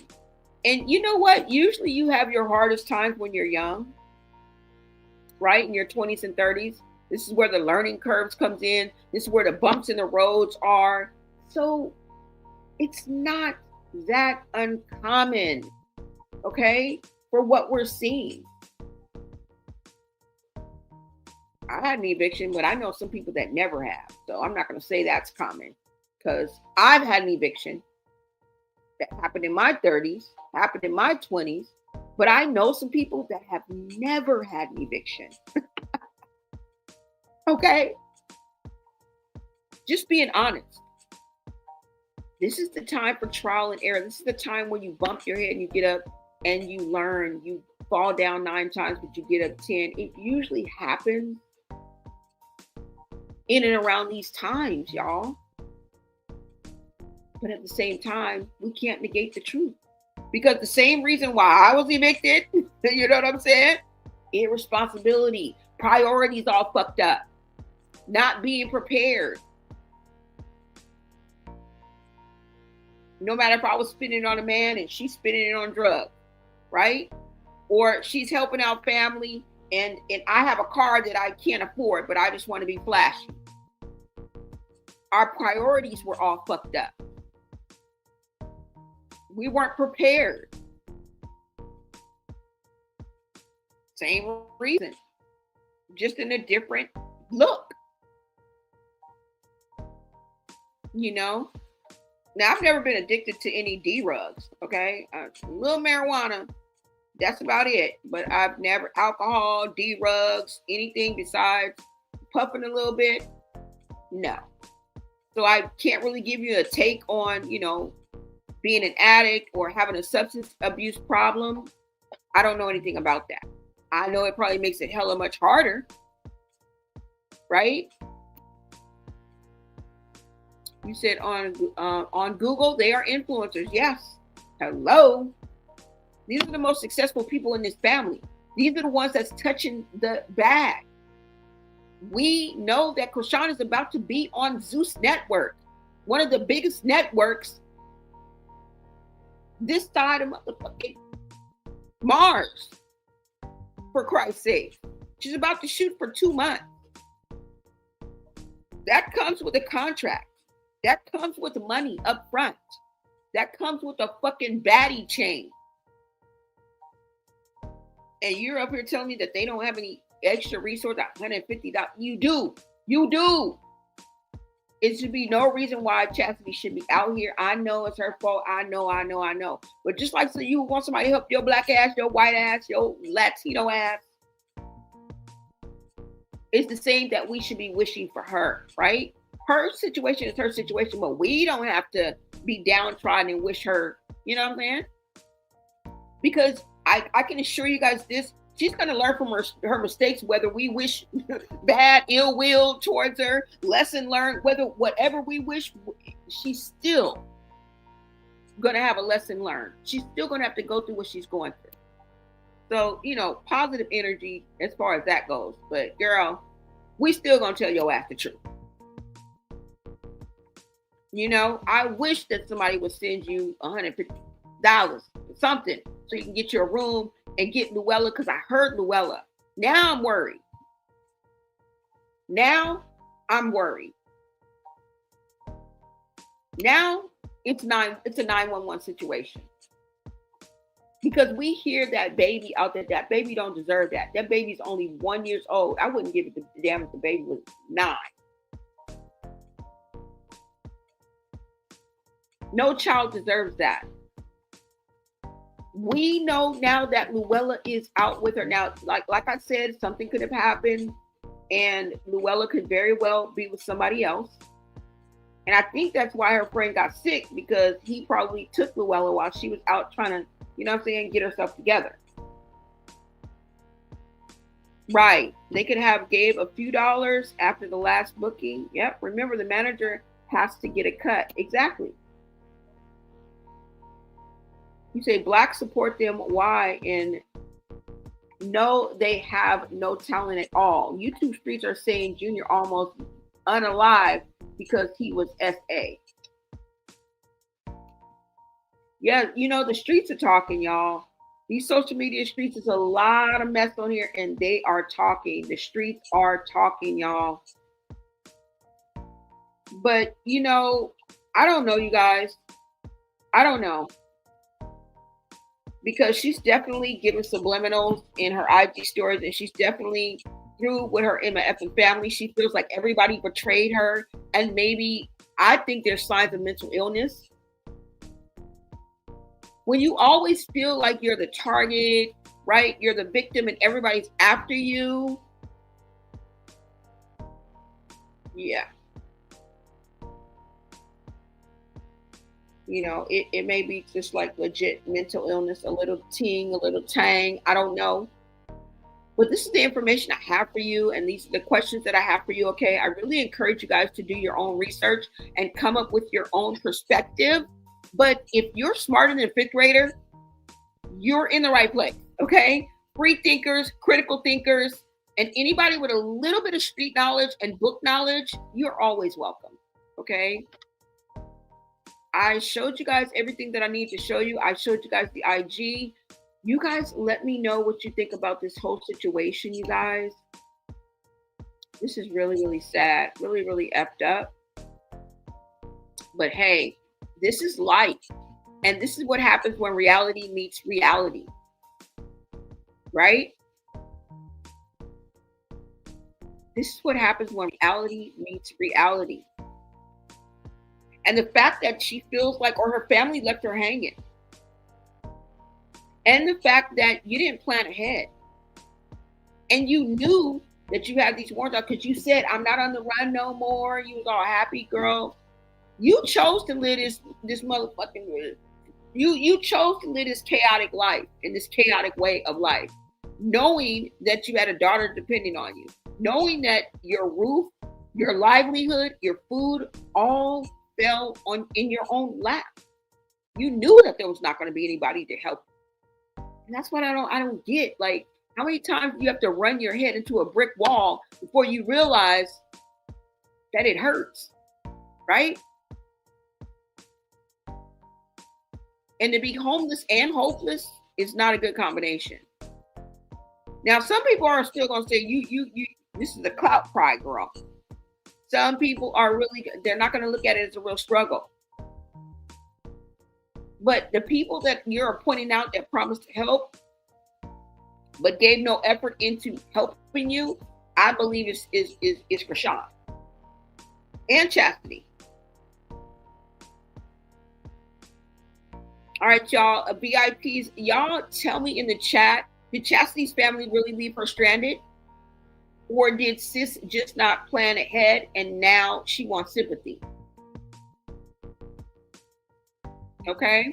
And you know what? Usually you have your hardest times when you're young, right? In your 20s and 30s. This is where the learning curves comes in. This is where the bumps in the roads are. So it's not that uncommon, okay, for what we're seeing. I had an eviction, but I know some people that never have. So I'm not going to say that's common, because I've had an eviction that happened in my 30s, happened in my 20s, but I know some people that have never had an eviction. Okay? Just being honest. This is the time for trial and error. This is the time when you bump your head and you get up and you learn. You fall down 9 times, but you get up 10. It usually happens in and around these times, y'all. But at the same time, we can't negate the truth. Because the same reason why I was evicted, you know what I'm saying? Irresponsibility, priorities all fucked up, not being prepared. No matter if I was spending it on a man and she's spending it on drugs, right? Or she's helping out family and I have a car that I can't afford, but I just want to be flashy. Our priorities were all fucked up. We weren't prepared. Same reason, just in a different look. You know? Now, I've never been addicted to any drugs, okay? A little marijuana, that's about it. But I've never, alcohol, drugs, anything besides puffing a little bit, no. So I can't really give you a take on, you know, being an addict or having a substance abuse problem. I don't know anything about that. I know it probably makes it hella much harder, right? You said on Google, they are influencers. Yes. Hello. These are the most successful people in this family. These are the ones that's touching the bag. We know that Chrisean is about to be on Zeus Network, one of the biggest networks this side of motherfucking Mars, for Christ's sake. She's about to shoot for 2 months. That comes with a contract. That comes with money up front. That comes with a fucking baddie chain. And you're up here telling me that they don't have any extra resource at $150. You do. You do. It should be no reason why Chasity should be out here. I know it's her fault. I know. But just like so you want somebody to help your black ass, your white ass, your Latino ass, it's the same that we should be wishing for her, right? Her situation is her situation, but we don't have to be downtrodden and wish her, you know what I'm saying? Because I can assure you guys this, she's going to learn from her mistakes, whether we wish bad, ill will towards her, lesson learned, whatever we wish, she's still going to have a lesson learned. She's still going to have to go through what she's going through. So, positive energy as far as that goes. But girl, we still going to tell your ass the truth. I wish that somebody would send you $150, something, so you can get your room and get Luella, because I heard Luella. Now I'm worried. Now it's a 911 situation. Because we hear that baby out there, that baby don't deserve that. That baby's only 1 year old. I wouldn't give it the damn if the baby was 9. No child deserves that. We know now that Luella is out with her. Now, like I said, something could have happened and Luella could very well be with somebody else. And I think that's why her friend got sick, because he probably took Luella while she was out trying to, get herself together. Right. They could have gave a few dollars after the last booking. Yep. Remember, the manager has to get a cut. Exactly. You say black support them. Why? And no, they have no talent at all. YouTube streets are saying Junior almost unalive because he was SA. Yeah, the streets are talking, y'all. These social media streets, is a lot of mess on here, and they are talking. The streets are talking, y'all. But, I don't know, you guys. I don't know. Because she's definitely giving subliminals in her IG stories, and she's definitely through with her MF and family. She feels like everybody betrayed her, and maybe I think there's signs of mental illness. When you always feel like you're the target, right? You're the victim and everybody's after you. Yeah. It may be just like legit mental illness, a little ting, a little tang. I don't know. But this is the information I have for you. And these are the questions that I have for you. Okay. I really encourage you guys to do your own research and come up with your own perspective. But if you're smarter than a 5th grader, you're in the right place. Okay. Free thinkers, critical thinkers, and anybody with a little bit of street knowledge and book knowledge, you're always welcome. Okay. I showed you guys everything that I need to show you. I showed you guys the IG. You guys let me know what you think about this whole situation, you guys. This is really, really sad. Really, really effed up. But hey, this is life. And this is what happens when reality meets reality. Right? This is what happens when reality meets reality. And the fact that she feels like, or her family left her hanging. And the fact that you didn't plan ahead. And you knew that you had these warrants out because you said, I'm not on the run no more. You was all happy, girl. You chose to live this motherfucking, you chose to live this chaotic life in this chaotic way of life, knowing that you had a daughter depending on you, knowing that your roof, your livelihood, your food, all fell in your own lap. You knew that there was not going to be anybody to help you. And that's what I don't get. Like, how many times do you have to run your head into a brick wall before you realize that it hurts, right? And to be homeless and hopeless is not a good combination. Now, some people are still gonna say you. This is a clout cry, girl. Some people are really, they're not gonna look at it as a real struggle. But the people that you're pointing out that promised to help, but gave no effort into helping you, I believe is Chrisean and Chasity. All right, y'all, VIPs, y'all tell me in the chat, did Chastity's family really leave her stranded? Or did sis just not plan ahead and now she wants sympathy? Okay.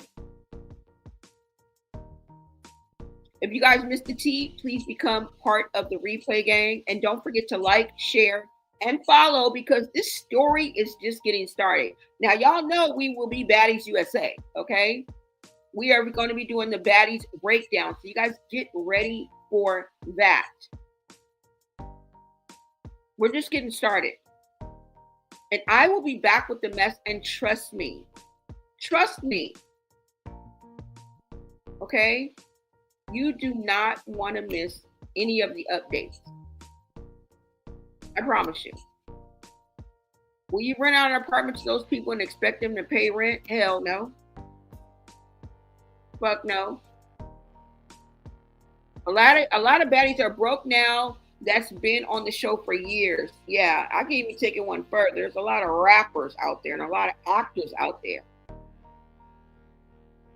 If you guys missed the tea, please become part of the replay gang. And don't forget to like, share, and follow, because this story is just getting started. Now, y'all know we will be Baddies USA, okay? We are going to be doing the Baddies breakdown. So you guys get ready for that. We're just getting started. And I will be back with the mess, and trust me. Trust me. Okay? You do not want to miss any of the updates. I promise you. Will you rent out an apartment to those people and expect them to pay rent? Hell no. Fuck no. A lot of baddies are broke now. That's been on the show for years. Yeah, I can even take it one further. There's a lot of rappers out there and a lot of actors out there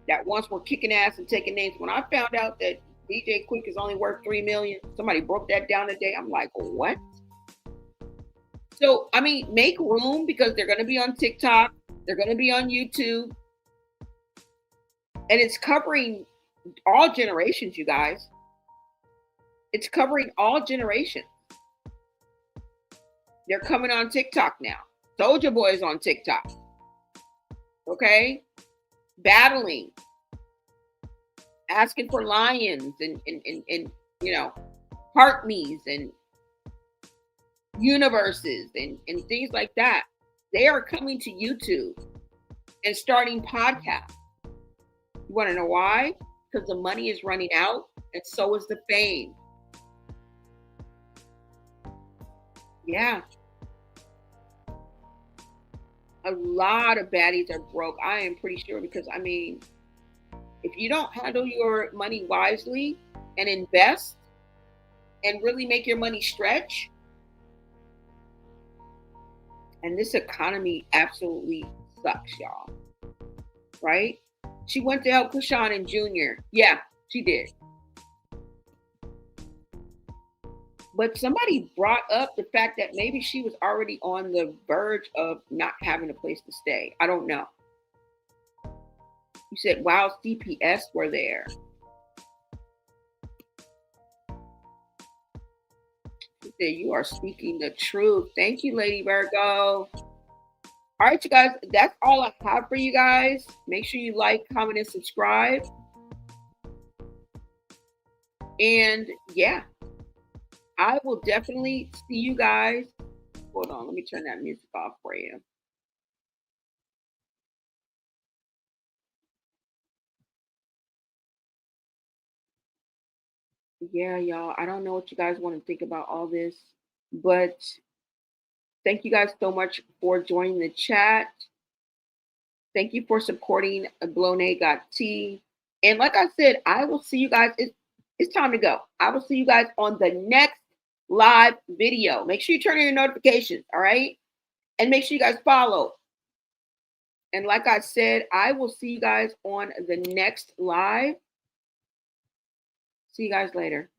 that once were kicking ass and taking names. When I found out that DJ Quick is only worth $3 million, somebody broke that down today. I'm like, what? So, I mean, make room, because they're going to be on TikTok. They're going to be on YouTube. And it's covering all generations, you guys. It's covering all generations. They're coming on TikTok now. Soulja Boy is on TikTok. Okay? Battling. Asking for lions and you know, heart me's and universes and things like that. They are coming to YouTube and starting podcasts. You want to know why? Because the money is running out, and so is the fame. Yeah. A lot of baddies are broke. I am pretty sure, because, I mean, if you don't handle your money wisely and invest and really make your money stretch, and this economy absolutely sucks, y'all. Right? She went to help Chrisean and Junior. Yeah, she did. But somebody brought up the fact that maybe she was already on the verge of not having a place to stay. I don't know. You said, wow, CPS were there. She said, you are speaking the truth. Thank you, Lady Virgo. All right, you guys, that's all I have for you guys. Make sure you like, comment, and subscribe. And yeah, I will definitely see you guys. Hold on, let me turn that music off for you. Yeah, y'all, I don't know what you guys want to think about all this, but thank you guys so much for joining the chat. Thank you for supporting Blonay Got Tea. And like I said, I will see you guys. It's time to go. I will see you guys on the next live video. Make sure you turn on your notifications, all right? And make sure you guys follow. And like I said, I will see you guys on the next live. See you guys later.